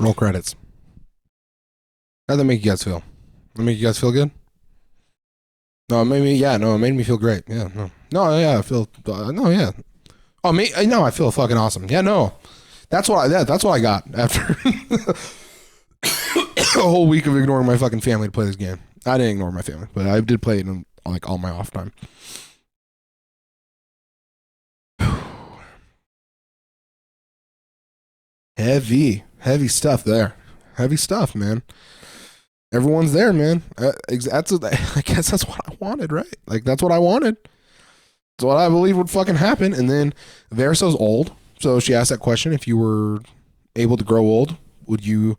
Roll credits. How'd that make you guys feel? That make you guys feel good? No, it made me. Yeah, no, it made me feel great. Yeah, no, yeah, I feel. No, yeah. Oh, me. No, I feel fucking awesome. Yeah, no, that's what I got after a whole week of ignoring my fucking family to play this game. I didn't ignore my family, but I did play it in like all my off time. Heavy stuff there. Heavy stuff, man. Everyone's there, man. I guess that's what I wanted, right? Like, that's what I wanted. That's what I believe would fucking happen. And then Verso's old, so she asked that question: if you were able to grow old, would you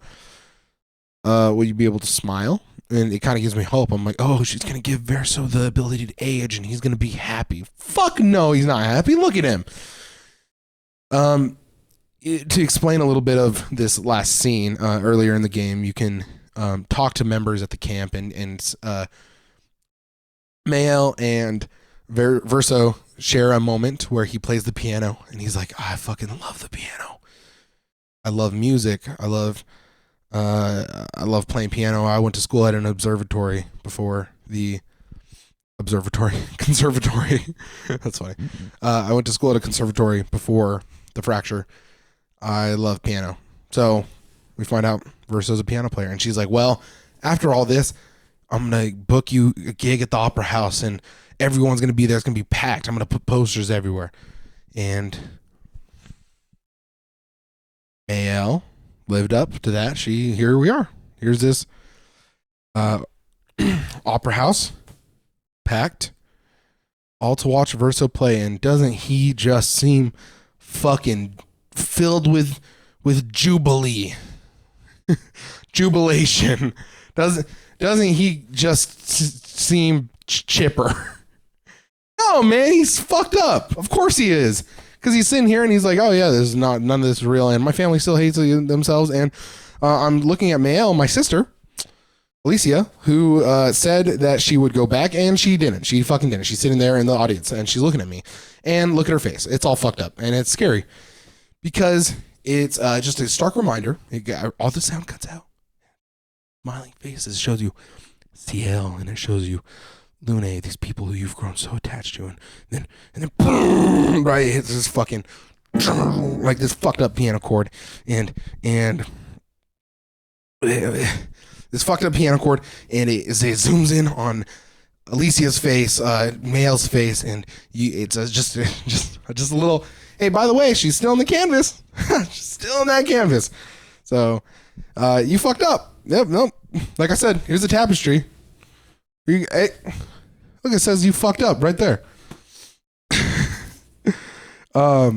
be able to smile? And it kind of gives me hope. I'm like, oh, she's gonna give Verso the ability to age, and he's gonna be happy. Fuck no, he's not happy. Look at him. To explain a little bit of this last scene earlier in the game, you can talk to members at the camp, and Mael and Verso share a moment where he plays the piano, and he's like, I fucking love the piano. I love music. I love playing piano. I went to school at an observatory before the conservatory. That's funny. I went to school at a conservatory before the fracture. I love piano. So we find out Verso's a piano player, and she's like, well, after all this, I'm going to book you a gig at the Opera House, and everyone's going to be there. It's going to be packed. I'm going to put posters everywhere. And Mael lived up to that. Here we are. Here's this Opera House, packed, all to watch Verso play. And doesn't he just seem fucking filled with jubilee? Jubilation. Doesn't he just seem chipper? No, man, he's fucked up. Of course he is, because he's sitting here and he's like, oh yeah, there's none of this is real, and my family still hates themselves. And I'm looking at Mael, my sister Alicia, who said that she would go back, and she didn't. She fucking didn't. She's sitting there in the audience, and she's looking at me, and look at her face. It's all fucked up, and it's scary, because it's just a stark reminder. All the sound cuts out. Smiling faces shows you Ciel, and it shows you Lune, these people who you've grown so attached to, and then boom, right, it hits this fucking like this fucked up piano chord, and this fucked up piano chord, and it zooms in on Alicia's face, Mael's face, and it's just a little. Hey, by the way, she's still in the canvas. She's still in that canvas. So, you fucked up. Yep, nope. Like I said, here's the tapestry. Hey, look, it says you fucked up right there. I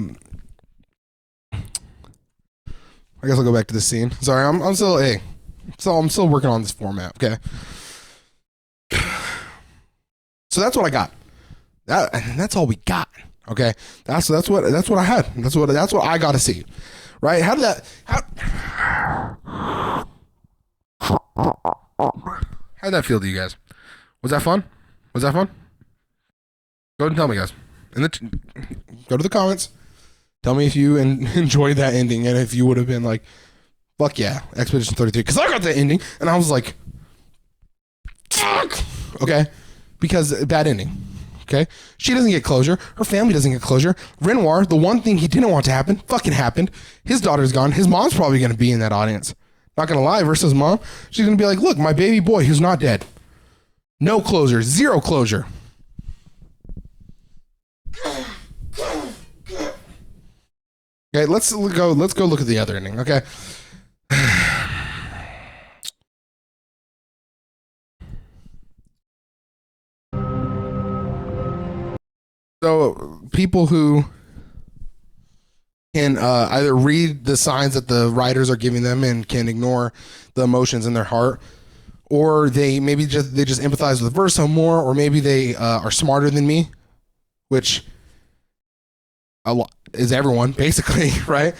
guess I'll go back to the scene. Sorry, I'm still working on this format. Okay. So that's what I got. That's all we got. Okay, that's what I had. That's what I got to see, right? How did that feel to you guys? Was that fun? Go ahead and tell me, guys. Go to the comments. Tell me if you enjoyed that ending, and if you would have been like, fuck yeah, Expedition 33, because I got that ending, and I was like, fuck. Okay, because bad ending. Okay, she doesn't get closure. Her family doesn't get closure. Renoir, the one thing he didn't want to happen, fucking happened. His daughter's gone. His mom's probably going to be in that audience. Not going to lie, Verso's mom, she's going to be like, look, my baby boy who's not dead. No closure. Zero closure. Okay, let's go look at the other ending, okay? So people who can either read the signs that the writers are giving them and can ignore the emotions in their heart, or they just empathize with Verso more, or maybe they are smarter than me, which is everyone basically, right?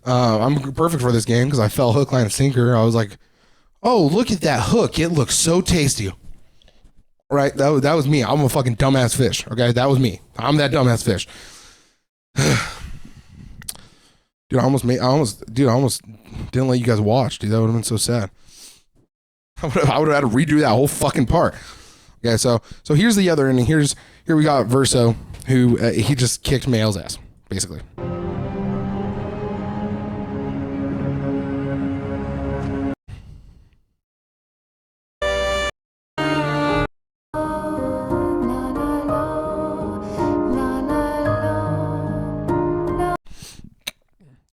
I'm perfect for this game because I fell hook, line, and sinker. I was like, oh, look at that hook. It looks so tasty. Right? That was me. I'm a fucking dumbass fish. Okay? That was me. I'm that dumbass fish. Dude, I almost didn't let you guys watch, dude. That would have been so sad. I would have had to redo that whole fucking part. Okay, so here's the other ending. Here we got Verso, who he just kicked Mael's ass, basically.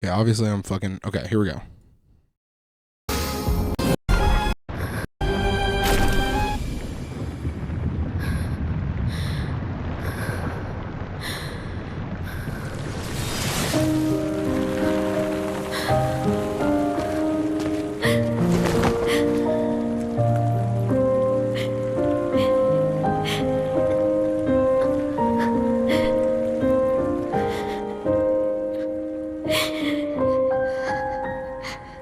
Yeah, obviously I'm fucking okay. Here we go.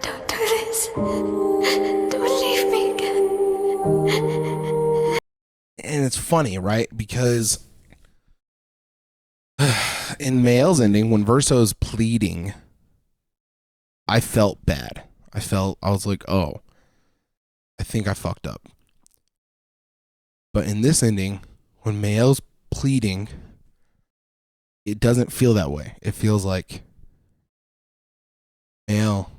Don't do this. Don't leave me again. And it's funny, right? Because in Mael's ending, when Verso's pleading, I felt bad. I was like, oh, I think I fucked up. But in this ending, when Mael's pleading, it doesn't feel that way. It feels like, Mael,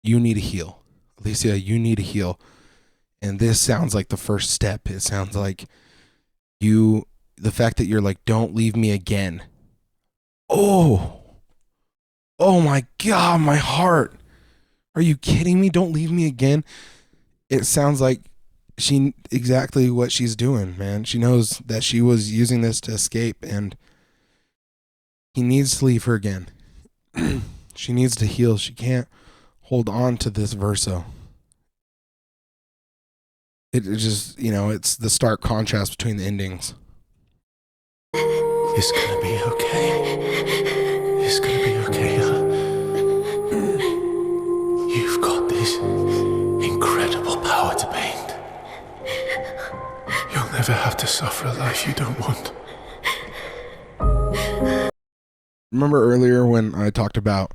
you need to heal. Alicia, you need to heal. And this sounds like the first step. It sounds like the fact that you're like, don't leave me again. Oh my God, my heart. Are you kidding me? Don't leave me again. It sounds like exactly what she's doing, man. She knows that she was using this to escape, and he needs to leave her again. She needs to heal. She can't hold on to this Verso. It just, it's the stark contrast between the endings. It's gonna be okay. It's gonna be okay, huh? You've got this incredible power to paint. You'll never have to suffer a life you don't want. Remember earlier when I talked about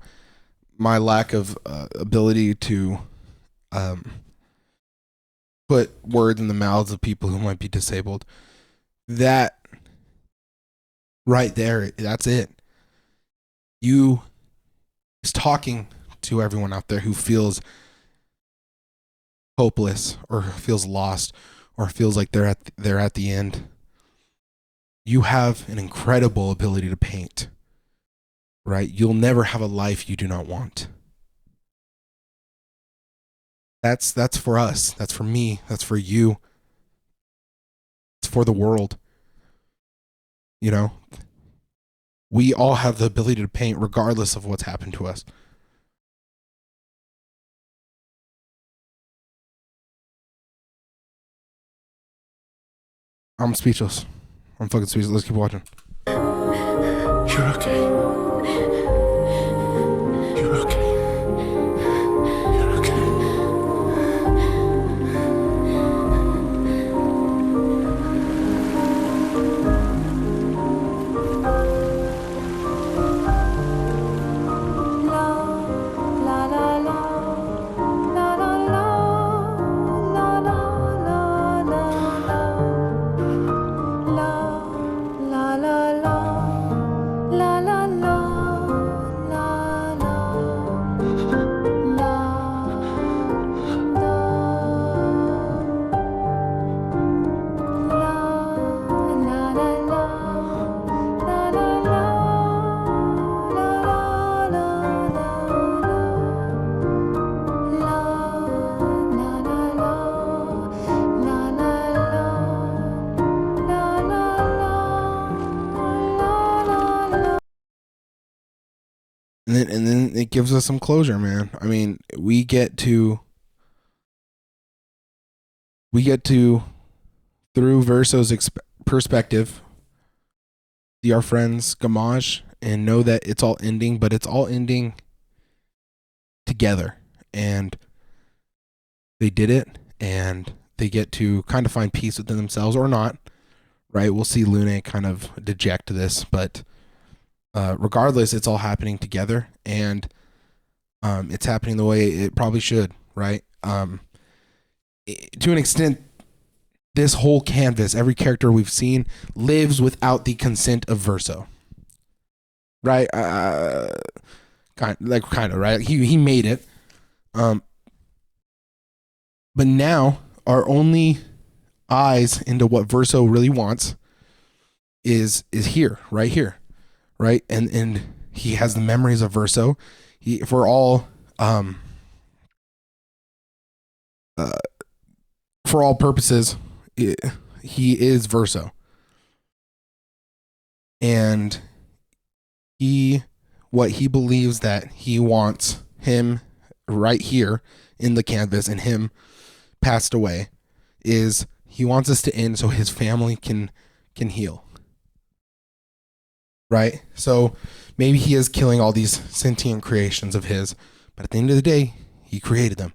my lack of ability to put words in the mouths of people who might be disabled? That right there, that's it. You is talking to everyone out there who feels hopeless or feels lost or feels like they're at the end. You have an incredible ability to paint, right? You'll never have a life you do not want. That's for us. That's for me. That's for you. It's for the world. We all have the ability to paint regardless of what's happened to us. I'm speechless. I'm fucking speechless. Let's keep watching. You're okay. You're okay. You're okay. And then it gives us some closure, man. I mean, we get to through Verso's perspective, see our friends Gamage and know that it's all ending, but it's all ending together. And they did it, and they get to kind of find peace within themselves, or not, right? We'll see Lune kind of deject this, but regardless, it's all happening together, and it's happening the way it probably should, right? To an extent, this whole canvas, every character we've seen, lives without the consent of Verso, right? Kind of, right? He made it, but now our only eyes into what Verso really wants is here, right here, right? And he has the memories of Verso. For all purposes, he is Verso, and what he believes that he wants him right here in the canvas, and him passed away, is he wants us to end so his family can heal, right? So maybe he is killing all these sentient creations of his, but at the end of the day, he created them,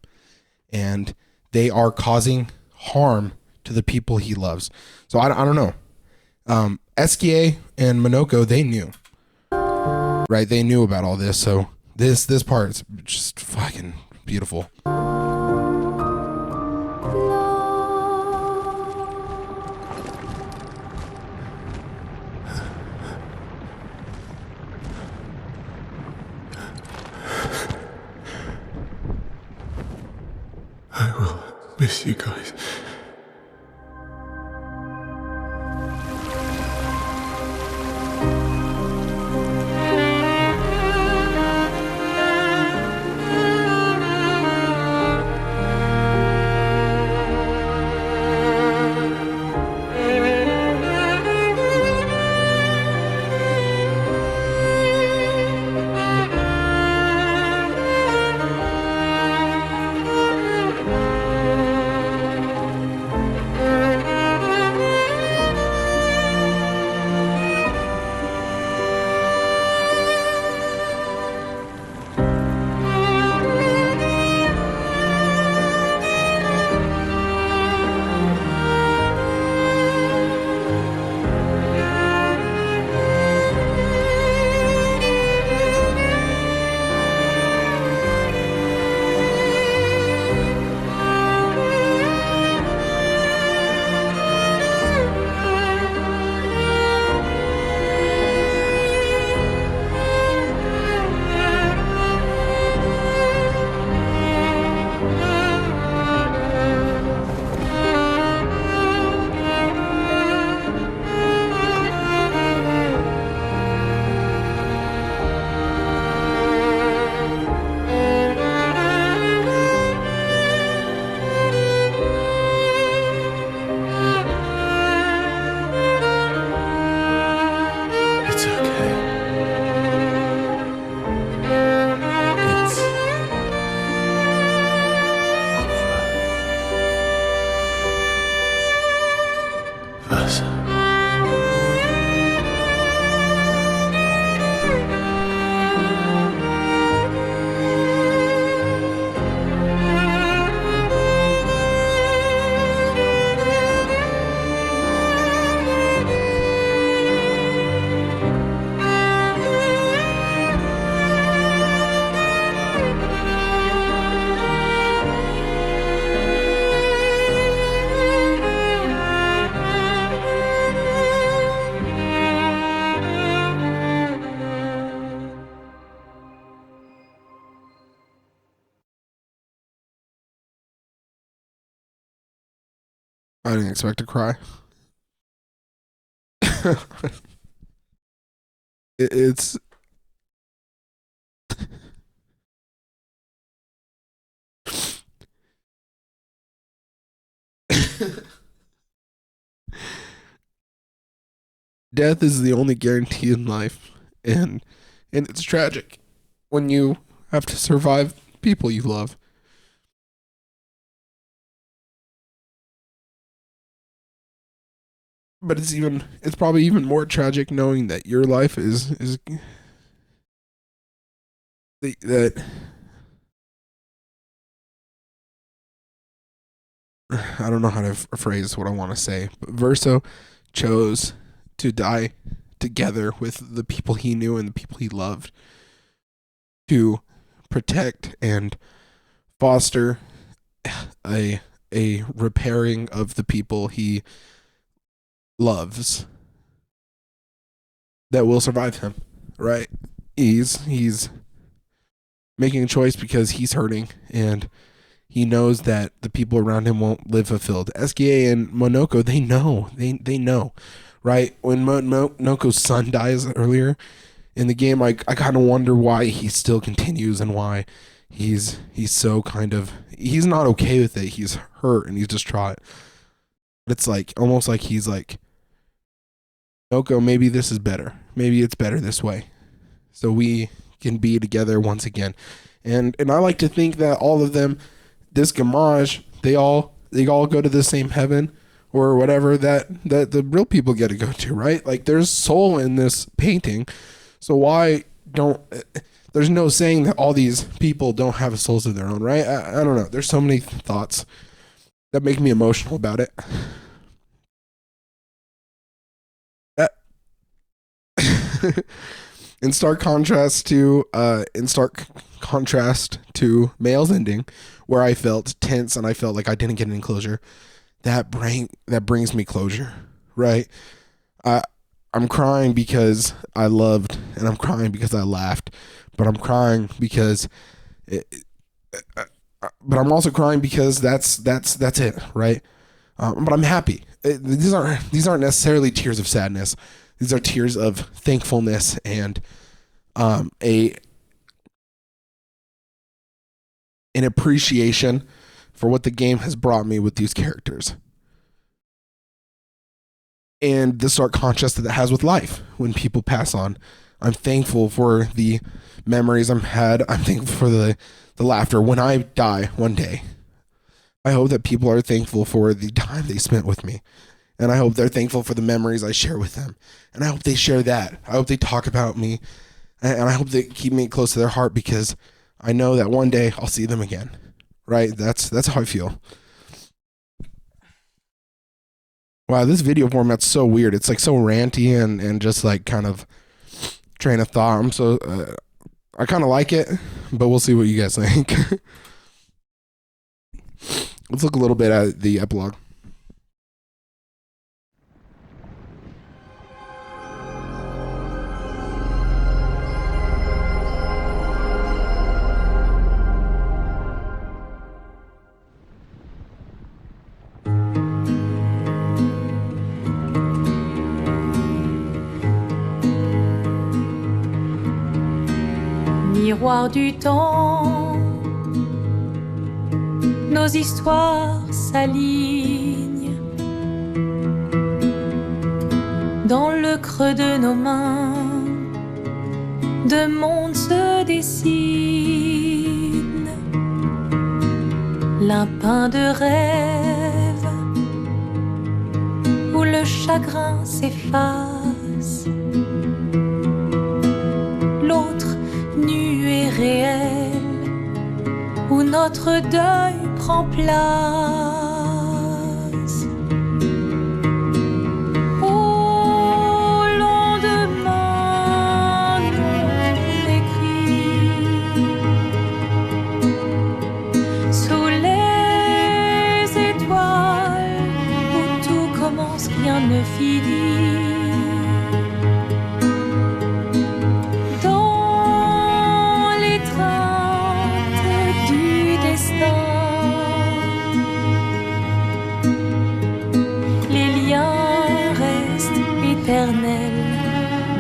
and they are causing harm to the people he loves. So I don't know. Eskie and Monoko, they knew, right? They knew about all this. So this part is just fucking beautiful. I will miss you guys. It's okay. It's over. Versa. I didn't expect to cry. It's death is the only guarantee in life, and it's tragic when you have to survive people you love. But it's probably even more tragic knowing that your life is that I don't know how to phrase what I want to say, but Verso chose to die together with the people he knew and the people he loved to protect and foster a repairing of the people he loves that will survive him, right? He's making a choice because he's hurting and he knows that the people around him won't live fulfilled. SKA and Monoko, they know, right? When Monoko's son dies earlier in the game, I kind of wonder why he still continues and why he's so kind of, he's not okay with it. He's hurt and he's distraught. It's like almost like he's like, Monoko, maybe this is better. Maybe it's better this way, so we can be together once again. And I like to think that all of them, this Gamage, they all go to the same heaven or whatever that the real people get to go to, right? Like there's soul in this painting, so why don't? There's no saying that all these people don't have souls of their own, right? I don't know. There's so many thoughts that make me emotional about it. In stark contrast to Mail's ending, where I felt tense and I felt like I didn't get any closure, that brings me closure, right? I'm crying because I loved, and I'm crying because I laughed, but I'm crying because but I'm also crying because that's it, right? But I'm happy. These aren't necessarily tears of sadness. These are tears of thankfulness and an appreciation for what the game has brought me with these characters. And the stark contrast that it has with life when people pass on. I'm thankful for the memories I've had. I'm thankful for the laughter. When I die one day, I hope that people are thankful for the time they spent with me. And I hope they're thankful for the memories I share with them. And I hope they share that. I hope they talk about me. And I hope they keep me close to their heart because I know that one day I'll see them again. Right? That's how I feel. Wow, this video format's so weird. It's like so ranty and just like kind of train of thought. I kind of like it, but we'll see what you guys think. Let's look a little bit at the epilogue. Miroir du temps, nos histoires s'alignent dans le creux de nos mains. Deux mondes se dessinent, l'un peint de rêve où le chagrin s'efface, l'autre nu et réel où notre deuil prend place. Au lendemain non écrit, sous les étoiles où tout commence, rien ne finit.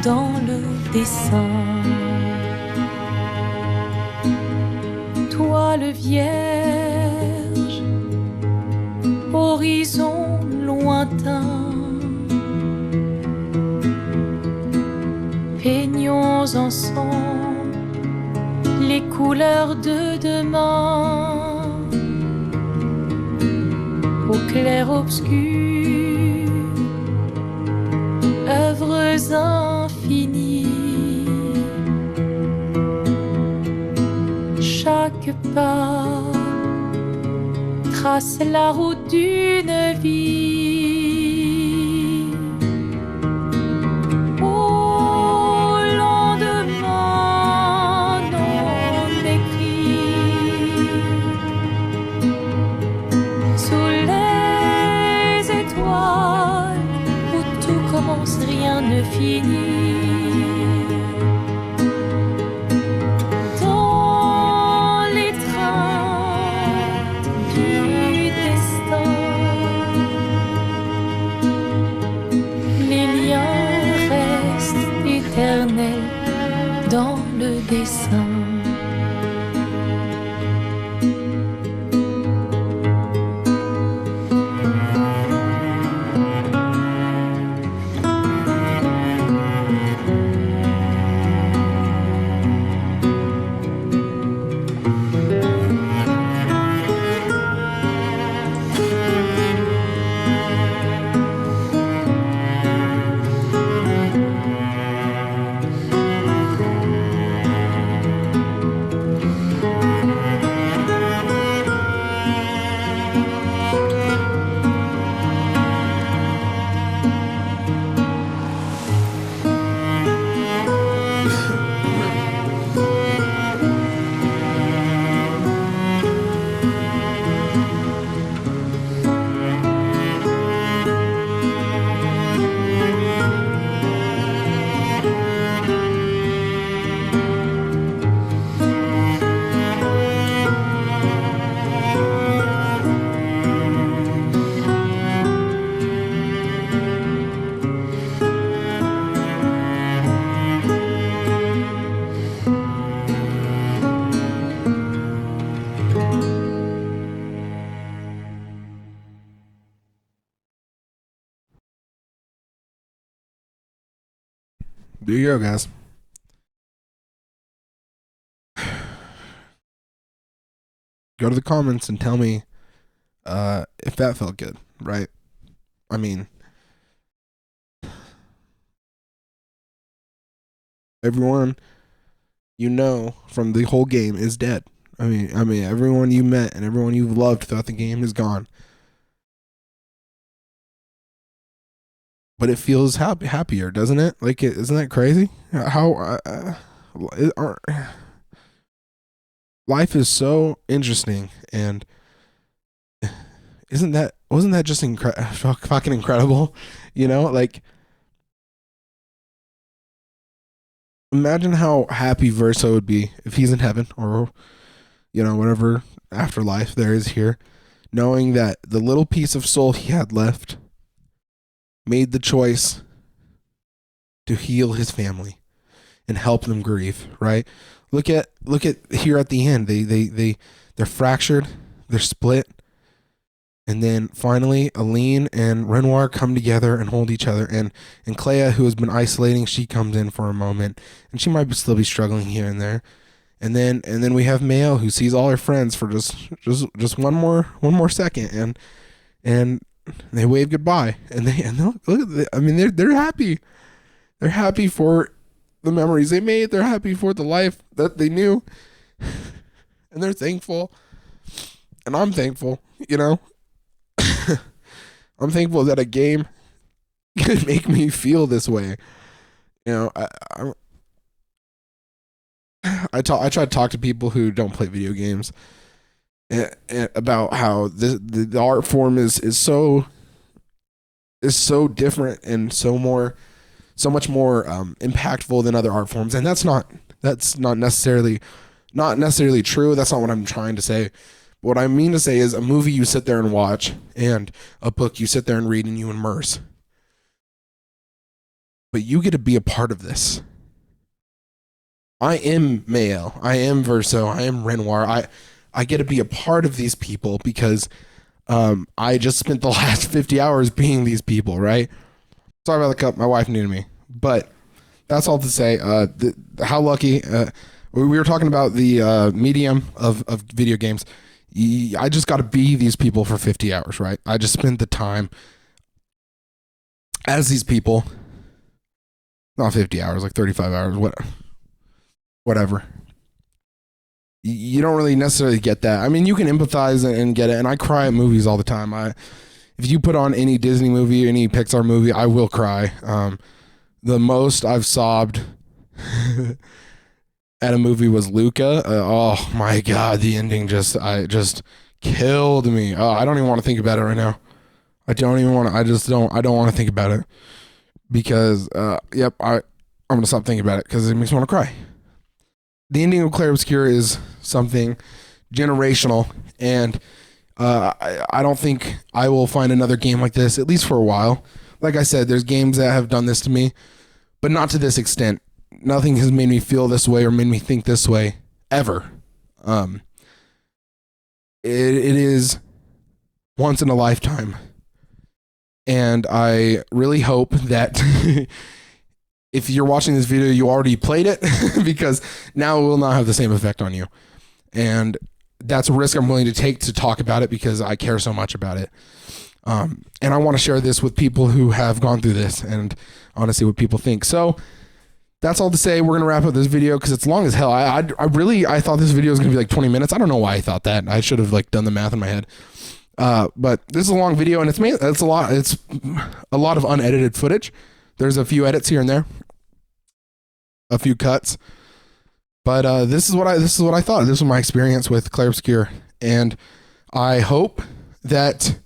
Dans le dessin, toile vierge, horizon lointain, peignons ensemble les couleurs de demain, au clair obscur. Œuvres infinies, chaque pas trace la route d'une vie. Oh, ne finit. Dans les trains du destin, les liens restent éternels dans le dessin. There you go, guys. Go to the comments and tell me if that felt good, right? I mean, everyone you know from the whole game is dead. I mean, everyone you met and everyone you've loved throughout the game is gone. But it feels happier, doesn't it? Like, isn't that crazy? How life is so interesting, and wasn't that just fucking incredible? You know, like, imagine how happy Verso would be if he's in heaven, or, you know, whatever afterlife there is here, knowing that the little piece of soul he had left made the choice to heal his family and help them grieve, right? Look at here at the end. They're fractured, they're split, and then finally Aline and Renoir come together and hold each other, and Clea, who has been isolating, she comes in for a moment, and she might still be struggling here and there. And then we have Mayo, who sees all her friends for just one more second, and they wave goodbye, and look at I mean, they're happy. They're happy for the memories they made. They're happy for the life that they knew, and they're thankful. And I'm thankful, you know. I'm thankful that a game could make me feel this way. You know, I try to talk to people who don't play video games about how the art form is so different and so much more impactful than other art forms, and that's not necessarily true. That's not what I'm trying to say. What I mean to say is, a movie you sit there and watch, and a book you sit there and read and you immerse, but you get to be a part of this. I am Mayo, I am Verso, I am Renoir. I get to be a part of these people because I just spent the last 50 hours being these people, right? Sorry about the cup. My wife needed me. But that's all to say. How lucky. We were talking about the medium of video games. I just got to be these people for 50 hours, right? I just spent the time as these people. Not 50 hours, like 35 hours, whatever. You don't really necessarily get that. I mean, you can empathize and get it, and I cry at movies all the time. If you put on any Disney movie, any Pixar movie, I will cry. The most I've sobbed at a movie was Luca. Oh my God, the ending just killed me. Oh, I don't even want to think about it right now. I don't want to think about it. because yep, I'm gonna stop thinking about it because it makes me want to cry. The ending of Clair Obscur is something generational, and I don't think I will find another game like this, at least for a while. Like I said, there's games that have done this to me, but not to this extent. Nothing has made me feel this way or made me think this way ever. It is once in a lifetime, and I really hope that if you're watching this video, you already played it because now it will not have the same effect on you. And that's a risk I'm willing to take to talk about it because I care so much about it. And I want to share this with people who have gone through this and honestly what people think. So that's all to say. We're going to wrap up this video because it's long as hell. I thought this video was going to be like 20 minutes. I don't know why I thought that. I should have like done the math in my head. But this is a long video and it's a lot of unedited footage. There's a few edits here and there, a few cuts, but this is what I thought. This was my experience with Clair Obscur, and I hope that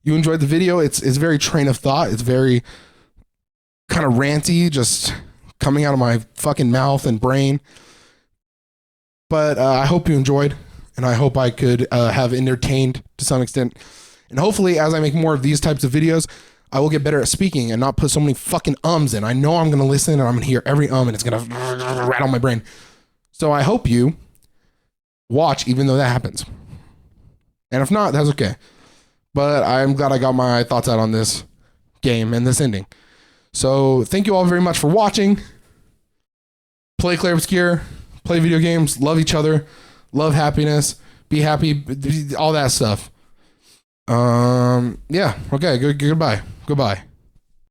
you enjoyed the video. It's very train of thought. It's very kind of ranty, just coming out of my fucking mouth and brain. But I hope you enjoyed, and I hope I could have entertained to some extent. And hopefully, as I make more of these types of videos, I will get better at speaking and not put so many fucking ums in. I know I'm going to listen and I'm going to hear every and it's going to rattle my brain. So I hope you watch even though that happens. And if not, that's okay. But I'm glad I got my thoughts out on this game and this ending. So thank you all very much for watching. Play Clair Obscur, play video games, love each other, love happiness, be happy, all that stuff. Yeah, okay, goodbye. Goodbye.